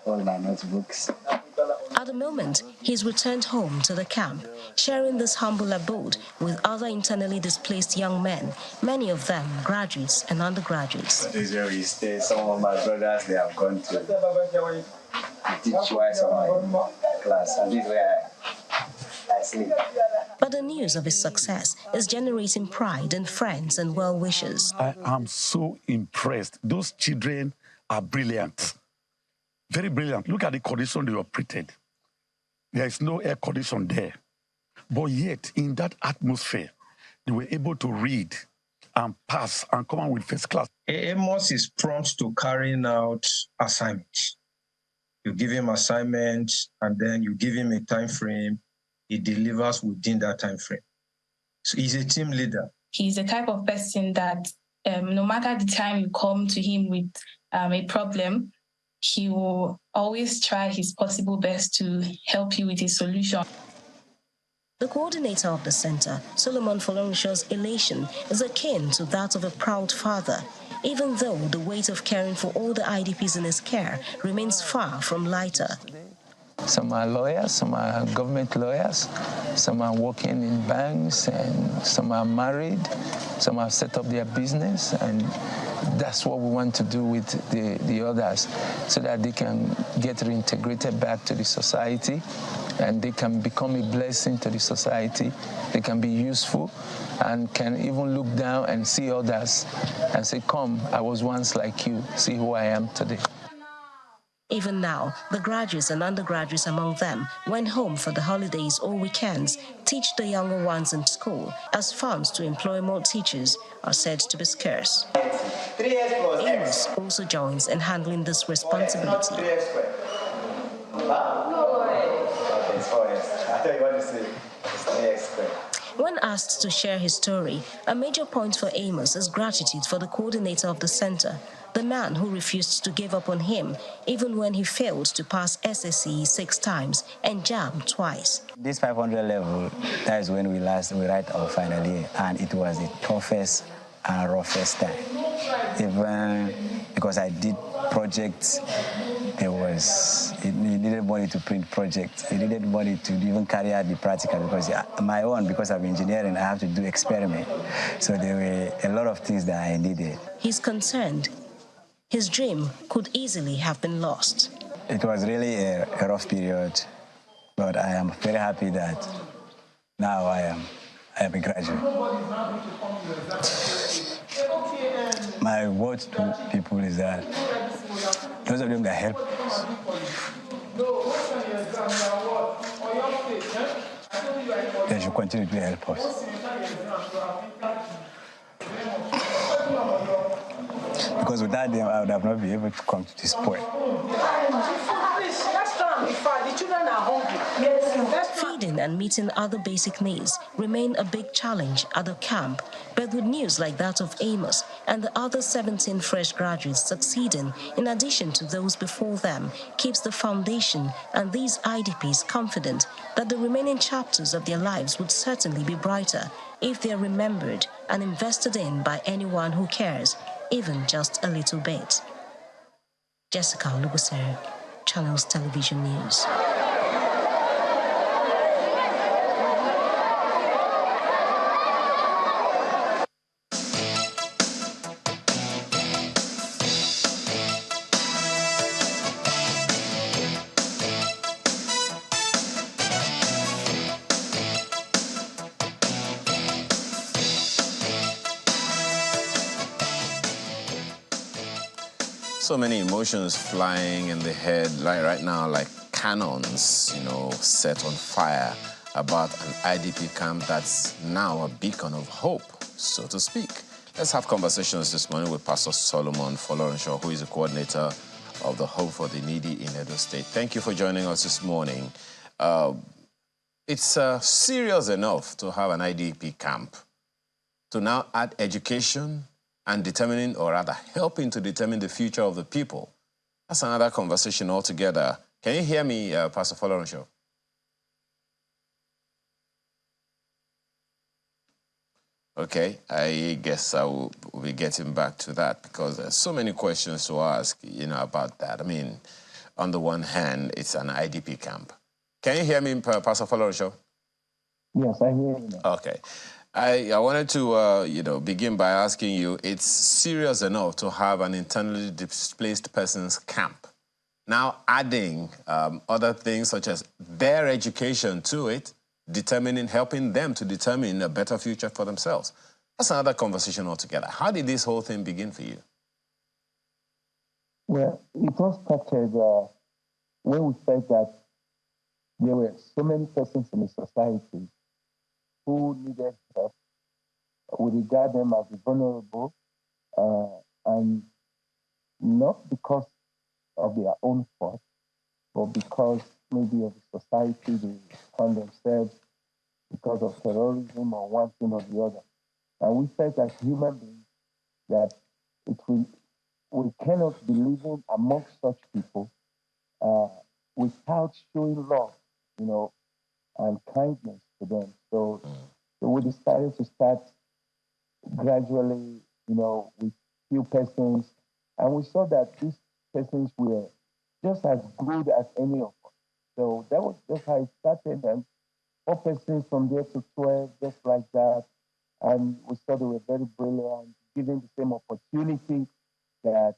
all my notebooks. At the moment, he's returned home to the camp, sharing this humble abode with other internally displaced young men, many of them graduates and undergraduates. This is where we stay. Some of my brothers, they have gone to teach twice on my class, and this is where I sleep. But the news of his success is generating pride in friends and well-wishers. I am so impressed. Those children are brilliant. Very brilliant. Look at the condition they operated. There is no air condition there. But yet, in that atmosphere, they were able to read and pass and come out with first class. Amos is prompt to carrying out assignments. You give him assignments, and then you give him a time frame. He delivers within that time frame. So he's a team leader. He's the type of person that no matter the time you come to him with a problem, he will always try his possible best to help you with a solution. The coordinator of the center, Solomon Folorunshaw's elation is akin to that of a proud father, even though the weight of caring for all the IDPs in his care remains far from lighter. Some are lawyers, some are government lawyers, some are working in banks, and some are married, some have set up their business, and that's what we want to do with the others, so that they can get reintegrated back to the society, and they can become a blessing to the society. They can be useful and can even look down and see others and say, come, I was once like you, see who I am today. Even now, the graduates and undergraduates among them went home for the holidays or weekends, teach the younger ones in school, as funds to employ more teachers are said to be scarce. Amos also joins in handling this responsibility. When asked to share his story, a major point for Amos is gratitude for the coordinator of the center, the man who refused to give up on him even when he failed to pass SSC 6 times and JAM twice. This 500 level, that is when we write our final year, and it was the toughest and roughest time. Even because I did projects, it needed money to print projects. It needed money to even carry out the practical because because of engineering, I have to do experiment. So there were a lot of things that I needed. He's concerned his dream could easily have been lost. It was really a rough period, but I am very happy that now I am a graduate. My word to people is that those of them that help us, they should continue to help us. Because without them, I would have not been able to come to this point. Feeding and meeting other basic needs remain a big challenge at the camp, but with news like that of Amos and the other 17 fresh graduates succeeding in addition to those before them keeps the foundation and these IDPs confident that the remaining chapters of their lives would certainly be brighter if they are remembered and invested in by anyone who cares, even just a little bit. Jessica Lubusere, Channels Television News. So many emotions flying in the head right now, like cannons, set on fire about an IDP camp that's now a beacon of hope, so to speak. Let's have conversations this morning with Pastor Solomon Folorenshaw, who is the coordinator of the Hope for the Needy in Edo State. Thank you for joining us this morning. It's serious enough to have an IDP camp, to now add education and determining, or rather helping to determine the future of the people. That's another conversation altogether. Can you hear me, Pastor Folorenshaw? Okay, I guess I will be getting back to that because there's so many questions to ask, about that. I mean, on the one hand, it's an IDP camp. Can you hear me, Pastor Folorenshaw? Yes, I hear you now. Okay. I wanted to, begin by asking you, it's serious enough to have an internally displaced persons camp. Now adding other things such as their education to it, helping them to determine a better future for themselves. That's another conversation altogether. How did this whole thing begin for you? Well, it all started when we felt that there were so many persons in the society who needed help. We regard them as vulnerable, and not because of their own fault, but because maybe of the society they found themselves because of terrorism or one thing or the other. And we felt as human beings that we cannot be living amongst such people without showing love, and kindness to them. So we decided to start gradually, with few persons, and we saw that these persons were just as good as any of us. So that was just how it started, and 4 persons from there to 12, just like that. And we saw they were very brilliant, given the same opportunity that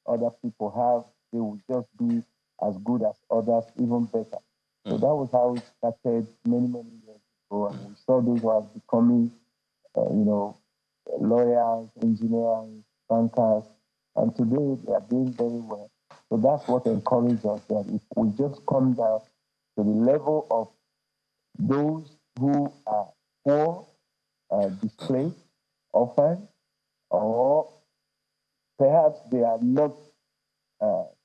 other people have. They would just be as good as others, even better. So that was how it started many, many years ago. And we saw those ones becoming, lawyers, engineers, bankers, and today they are doing very well. So that's what encourages us, that if we just come down to the level of those who are poor, displaced, orphaned, or perhaps they are not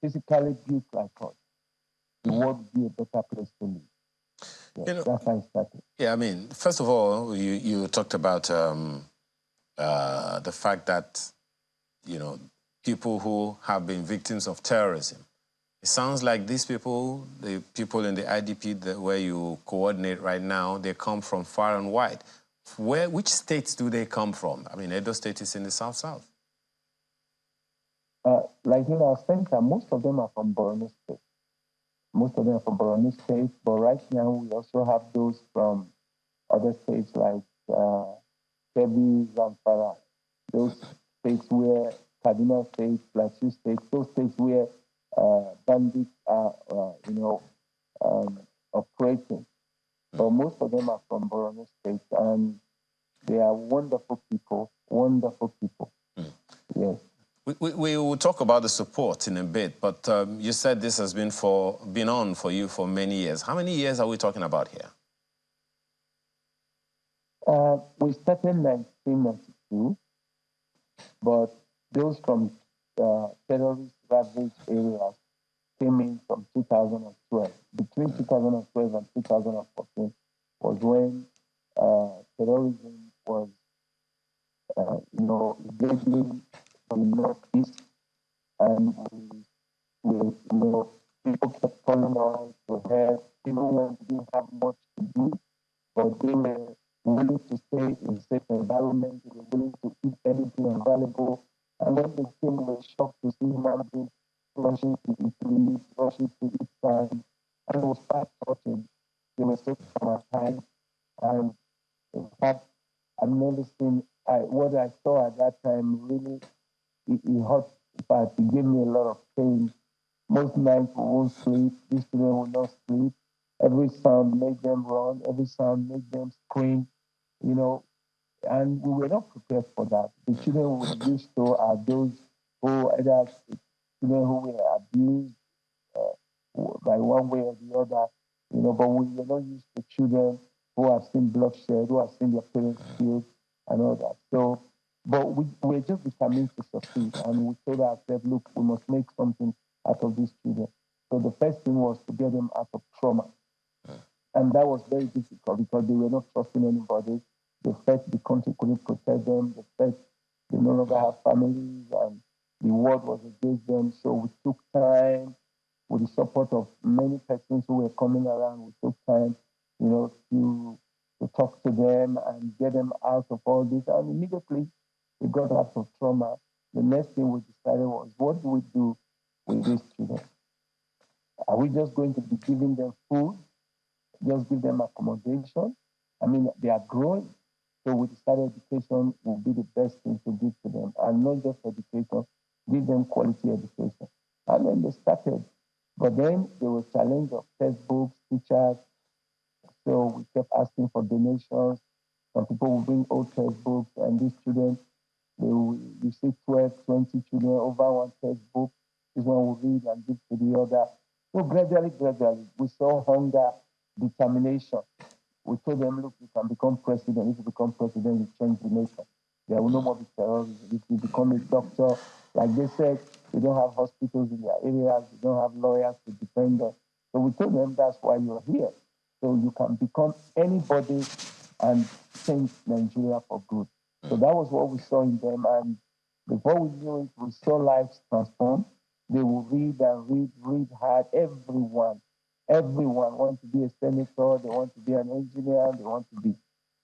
physically built like us, the world would be a better place to live. Yeah, that's how it started. Yeah, I mean, first of all, you talked about the fact that, people who have been victims of terrorism. It sounds like these people, the people in the IDP where you coordinate right now, they come from far and wide. Which states do they come from? I mean, Edo State is in the south-south. Like in our center, most of them are from Borno State. Most of them are from Borno State, but right now we also have those from other states like Kebbi, Zamfara, those states where Kaduna State, Plateau State, those states where bandits are, operating. But most of them are from Borno State, and they are wonderful people, wonderful people. Yes. We will talk about the support in a bit, but you said this has been on for you for many years. How many years are we talking about here? We started in 1992, but those from terrorist-ravaged areas came in from 2012. Between 2012 and 2014 was when terrorism was, invading the Northeast, and people kept calling on to help, even when they didn't have much to do, but they were willing to stay in a safe environment, they were willing to eat anything available. And when they came, they were shocked to see human beings rushing to eat meat, rushing to eat sand, and it was quite touching. They were so traumatized, and in fact, I've never seen what I saw at that time. Really, it hurt. In fact, it gave me a lot of pain. Most nights we won't sleep. These children will not sleep. Every sound made them run. Every sound made them scream. And we were not prepared for that. The children we used to are those who either children who were abused by one way or the other. But we were not used to children who have seen bloodshed, who have seen their parents killed, and all that. So, but we were just determined to succeed, and we told ourselves, look, we must make something out of these children. So the first thing was to get them out of trauma. And that was very difficult because they were not trusting anybody. They felt the country couldn't protect them. They felt they no longer have families, and the world was against them. So we took time, with the support of many persons who were coming around. We took time, to talk to them and get them out of all this. And immediately we got out of trauma. The next thing we decided was, what do we do with these children? Are we just going to be giving them food? Just give them accommodation? I mean, they are growing. So we decided education would be the best thing to give to them. And not just education, give them quality education. And then they started. But then there was challenge of textbooks, teachers. So we kept asking for donations. Some people will bring old textbooks, and these children, you see 12, 20 children over one textbook. This one will read and give to the other. So gradually, we saw hunger, determination. We told them, look, you can become president. If you become president, you change the nation. There will no more be terrorism. If you become a doctor, like they said, they don't have hospitals in their areas. They don't have lawyers to defend them. So we told them that's why you're here. So you can become anybody and change Nigeria for good. So that was what we saw in them. And before we knew it, we saw lives transform. They will read and read hard. Everyone wants to be a senator. They want to be an engineer. They want to be,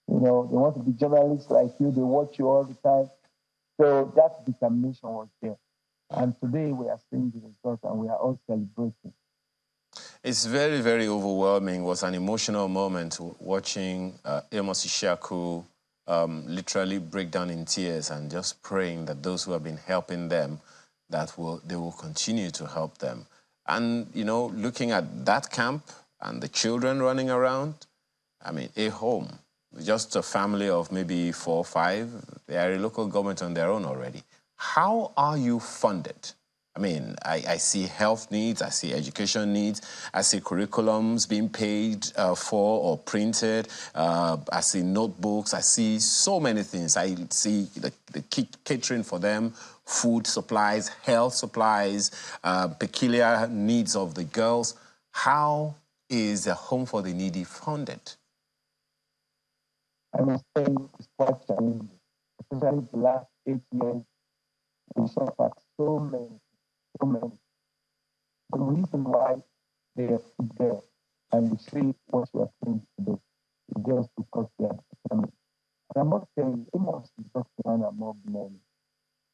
they want to be journalists like you. They watch you all the time. So that determination was there. And today we are seeing the results, and we are all celebrating. It's very, very overwhelming. It was an emotional moment watching Amos Ishaku literally break down in tears and just praying that those who have been helping them, they will continue to help them. And, looking at that camp and the children running around, I mean, a home, just a family of maybe 4 or 5, they are a local government on their own already. How are you funded? I mean, I see health needs, I see education needs, I see curriculums being paid for or printed, I see notebooks, I see so many things. I see the catering for them, food supplies, health supplies, peculiar needs of the girls. How is a home for the needy funded? I must say it's quite challenging, especially the last 8 years. We suffered so many, so many. The reason why they are there and we see what we are doing today is just because they are determined. And I must say, Amos is just one among many.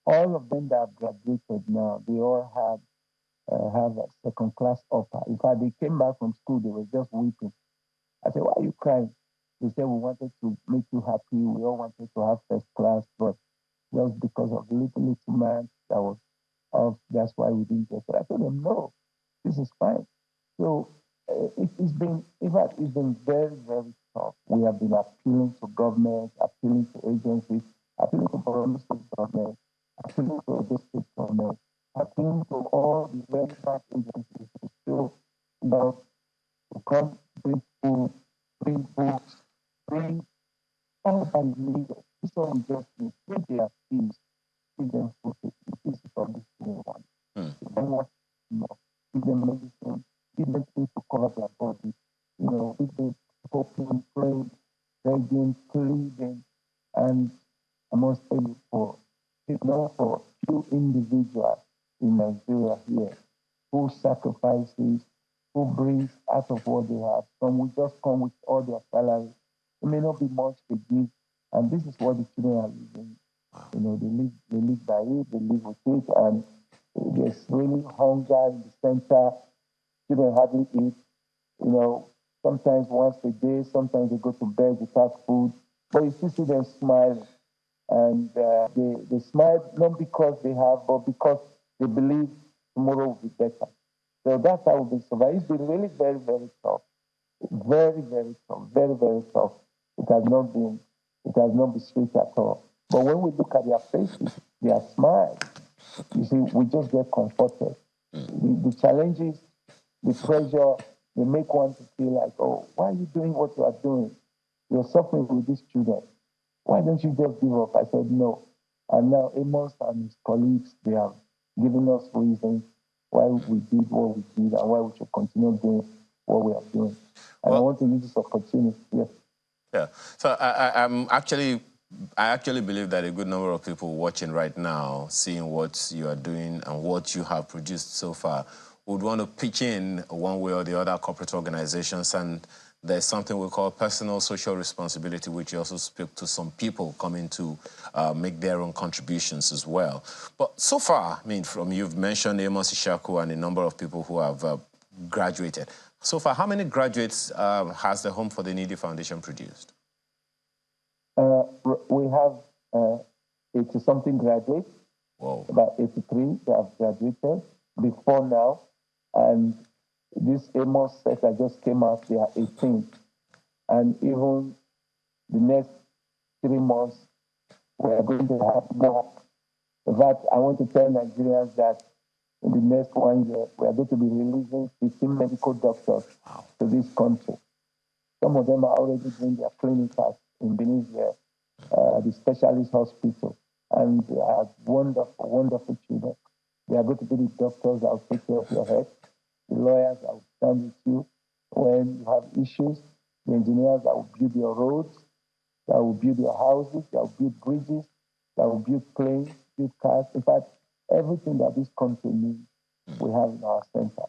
All of them that have graduated now, they all have a second-class offer. In fact, they came back from school, they were just weeping. I said, why are you crying? They said, we wanted to make you happy. We all wanted to have first class, but just because of little man that was off, that's why we didn't get it. I told them, no, this is fine. So it's been, in fact, it's been very, very tough. We have been appealing to government, appealing to agencies, appealing to Borno State government, appealing to other state government, appealing to all the relevant agencies to show, to come, bring food, bring books, bring all that is needed. This one just needs to take their fees, give them food, this is from this one. Give them what give them medicine, give them things to cover their body, give them hoping, praying, begging, pleading, and I must tell you for few individuals in Nigeria here who sacrifices, who brings out of what they have. Some will just come with all their salary. It may not be much they give, and this is what the children are living. They live by it, they live with it, and there's really hunger in the center. Children hardly eat. Sometimes once a day, sometimes they go to bed without food, but you still see them smiling. And they smile not because they have, but because they believe tomorrow will be better. So that's how we survive. It's been really very, very tough. Very, very tough. Very, very tough. It has not been sweet at all. But when we look at their faces, their smiles, you see, we just get comforted. The challenges, the pressure, they make one to feel like, oh, why are you doing what you are doing? You're suffering with these children. Why don't you just give up? I said, no. And now Amos and his colleagues, they have given us reasons why we did what we did and why we should continue doing what we are doing. And I want to use this opportunity. Yes. Yeah. So I actually believe that a good number of people watching right now, seeing what you are doing and what you have produced so far, would want to pitch in one way or the other corporate organizations, and there's something we call personal social responsibility, which you also speak to some people coming to make their own contributions as well. But so far, you've mentioned Amos Ishaku and a number of people who have graduated. So far, how many graduates has the Home for the Needy Foundation produced? We have 80-something graduates. Whoa. About 83 that have graduated before now. And this Amos set that just came out, they are 18. And even the next 3 months, we are going to have more. In fact, I want to tell Nigerians that in the next 1 year, we are going to be releasing 15 medical doctors to this country. Some of them are already doing their clinicals in Benin here, the specialist hospital. And they are wonderful, wonderful children. They are going to be the doctors that will take care of your head, the lawyers that will stand with you when you have issues, the engineers that will build your roads, that will build your houses, that will build bridges, that will build planes, build cars. In fact, everything that this country needs, we have in our center.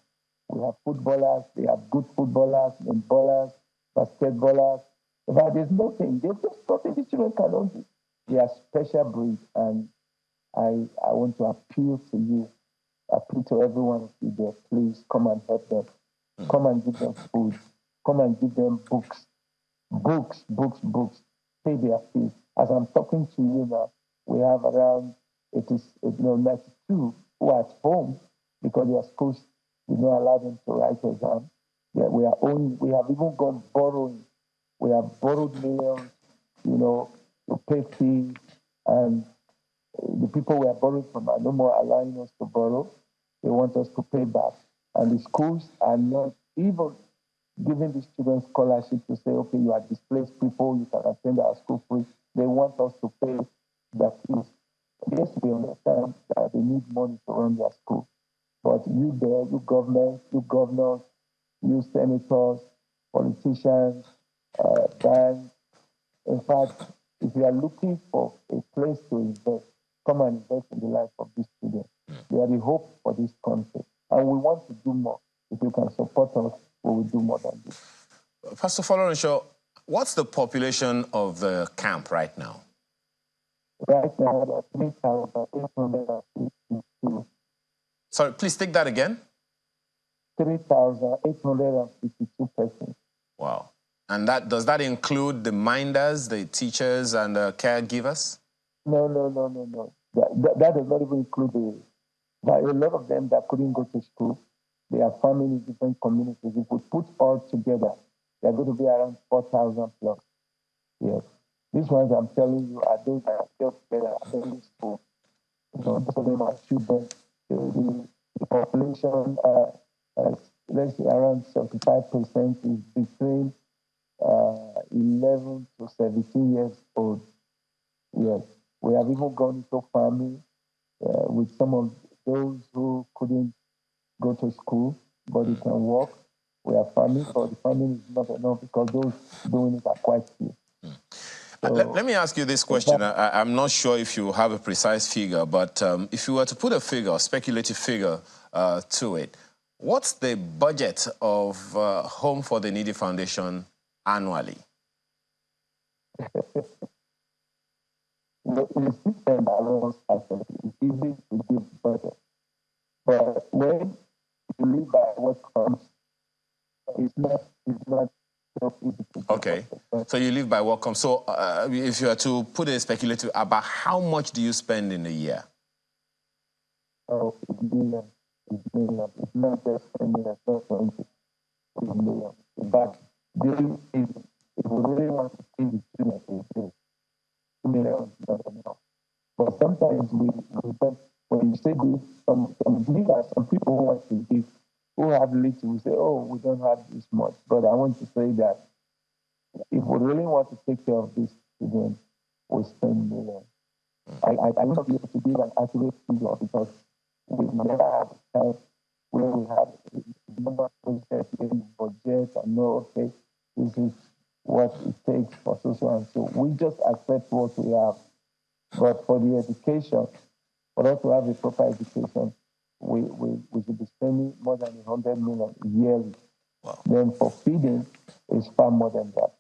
We have footballers, they have good footballers, ballers, basketballers. In fact, there's nothing these children cannot do. They are special breed, and I want to appeal to you, appeal to everyone of you there, please come and help them. Come and give them food. Come and give them books. Books. Pay their fees. As I'm talking to you now, we have around 92 who are at home because their schools did not allow them to write exams. Yeah, we have even gone borrowing. We have borrowed millions, to pay fees, and the people we are borrowing from are no more allowing us to borrow. They want us to pay back. And the schools are not even giving these children scholarships to say, okay, you are displaced people, you can attend our school free. They want us to pay their fees. Yes, we understand that they need money to run their school. But you there, you government, you governors, you senators, politicians, banks. In fact, if you are looking for a place to invest, come and invest in the life of these students. They are the hope for this country. And we want to do more. If you can support us, we will do more than this. Pastor Folorenshaw, what's the population of the camp right now? Right now, there are 3,852. Sorry, please take that again. 3,852 persons. Wow. And does that include the minders, the teachers, and the caregivers? No. That does not even include there are a lot of them that couldn't go to school. They are families, different communities. If we put all together, they are going to be around 4,000 plus. Yes. These ones I'm telling you are those that are still together at the school. Most of them are children. The population, let's say around 75% is between 11 to 17 years old. Yes. We have even gone into family with some of those who couldn't go to school, but they can walk. We have family, but the family is not enough because those doing it are quite few. So, let me ask you this question. I'm not sure if you have a precise figure, but if you were to put a figure, a speculative figure to it, what's the budget of Home for the Needy Foundation annually? The system allows access. It's easy to give budget. But when you live by what comes, it's not so easy to give. Okay. So you live by what comes. So if you were to put a speculative, about how much do you spend in a year? Oh, it's millions. It's millions. It's not just 10 million, it's not 20. It's millions. But if we really want to see the students, it's 2 million is not enough. But sometimes when you say this, some people who want to give, who have little, we say, oh, we don't have this much. But I want to say that if we really want to take care of these students, we spend millions. I will not be able to give an accurate figure because we never had a time where we have a number of projects in the budget and know, okay, this is what it takes for so and so. We just accept what we have. But for the education, for us to have a proper education, we should be spending more than 100 million yearly. Wow. Then for feeding, it's far more than that.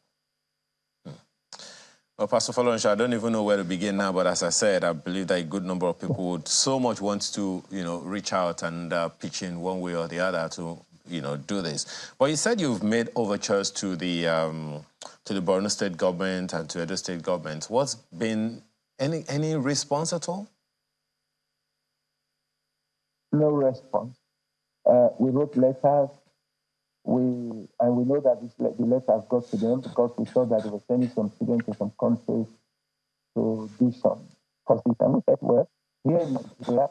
Well, Pastor Folorenshaw, I don't even know where to begin now, but as I said, I believe that a good number of people would so much want to, reach out and pitch in one way or the other to, do this. But you said you've made overtures to the Borno State government and to Edo State government. What's been any response at all? No response. We wrote letters. We know that the letters got to them because we saw that they were sending some students to some countries to do some courses. And we said, well, here in Nigeria,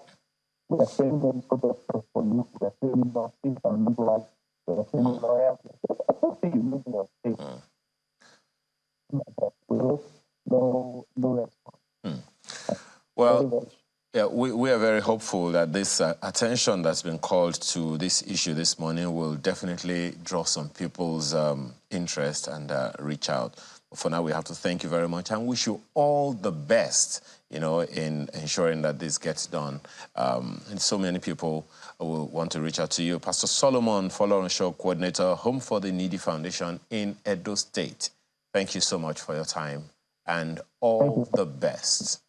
we are training medical doctors for you. We are training nurses and midwives. We are training lawyers. I don't think you need your state. We wrote no response. Well, yeah, we are very hopeful that this attention that's been called to this issue this morning will definitely draw some people's interest and reach out. But for now, we have to thank you very much and wish you all the best, in ensuring that this gets done. And so many people will want to reach out to you. Pastor Solomon Folorenshaw, Coordinator, Home for the Needy Foundation in Edo State. Thank you so much for your time and all the best.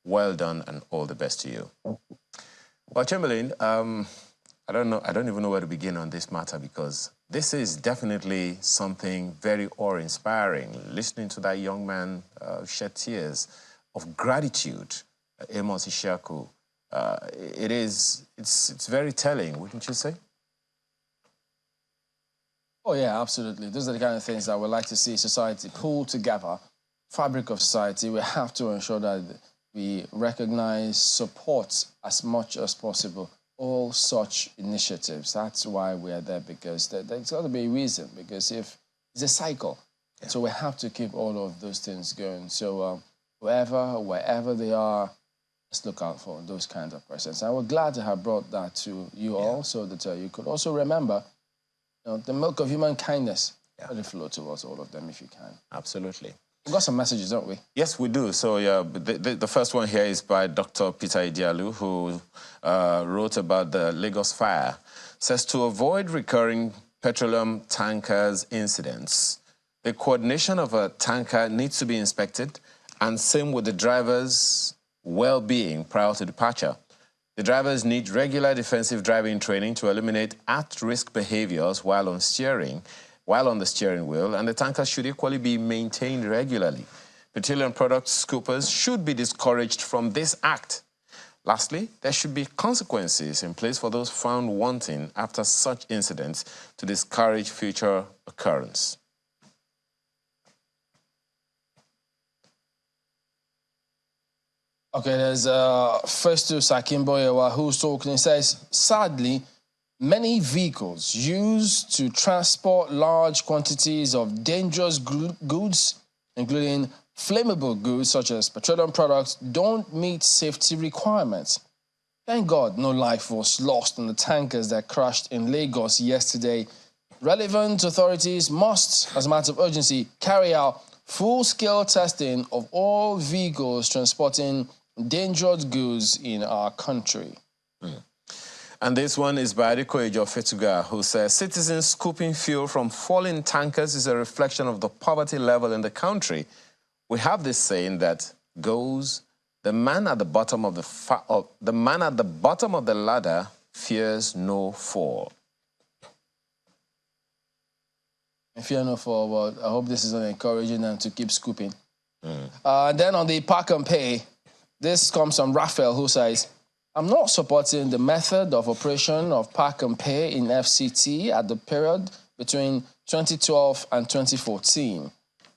Well done and all the best to you. Well, Chamberlain, I don't even know where to begin on this matter because this is definitely something very awe-inspiring. Listening to that young man shed tears of gratitude, Amos Ishaku, it's very telling, wouldn't you say? Oh yeah, absolutely. Those are the kind of things that we'd like to see society pull together. Fabric of society, we have to ensure that we recognize, support as much as possible all such initiatives. That's why we are there, because there's got to be a reason, because if it's a cycle. Yeah. So we have to keep all of those things going. So wherever they are, let's look out for those kinds of persons. And we're glad to have brought that to you all so that you could also remember the milk of human kindness. Let it flow towards all of them if you can. Absolutely. We've got some messages, don't we? Yes, we do. So, yeah, the first one here is by Dr. Peter Idialu, who wrote about the Lagos fire. Says, to avoid recurring petroleum tankers incidents, the coordination of a tanker needs to be inspected, and same with the driver's well-being prior to departure. The drivers need regular defensive driving training to eliminate at-risk behaviors while on the steering wheel, and the tankers should equally be maintained regularly. Petroleum product scoopers should be discouraged from this act. Lastly, there should be consequences in place for those found wanting after such incidents to discourage future occurrence. Okay, there's Festu Sakimboyewa who's talking. He says, sadly, many vehicles used to transport large quantities of dangerous goods, including flammable goods such as petroleum products, don't meet safety requirements. Thank God no life was lost on the tankers that crashed in Lagos yesterday. Relevant authorities must, as a matter of urgency, carry out full-scale testing of all vehicles transporting dangerous goods in our country. And this one is by Adiko Ejo Fetuga, who says, citizens scooping fuel from falling tankers is a reflection of the poverty level in the country. We have this saying that goes, the man at the bottom of the ladder fears no fall. I fear no fall, but I hope this is encouraging them to keep scooping. And then on the Park and Pay, this comes from Raphael, who says, I'm not supporting the method of operation of Park and Pay in FCT at the period between 2012 and 2014.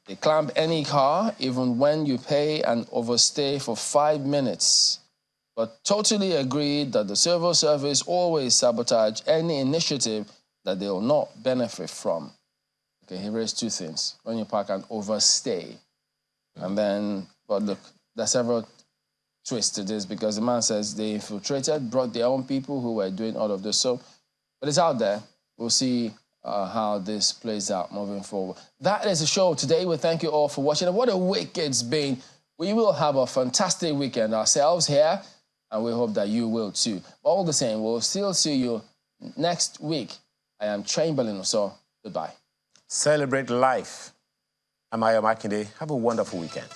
They clamp any car, even when you pay and overstay for 5 minutes. But totally agree that the civil service always sabotage any initiative that they will not benefit from. Okay, he raised two things. When you park and overstay. And then, but look, there's several twists to this because the man says they infiltrated, brought their own people who were doing all of this. So, but it's out there. We'll see how this plays out moving forward. That is the show today. We thank you all for watching. And what a week it's been. We will have a fantastic weekend ourselves here, and we hope that you will too. But all the same, we'll still see you next week. I am Chamberlain, so goodbye. Celebrate life. I'm Ayo Makinde. Have a wonderful weekend.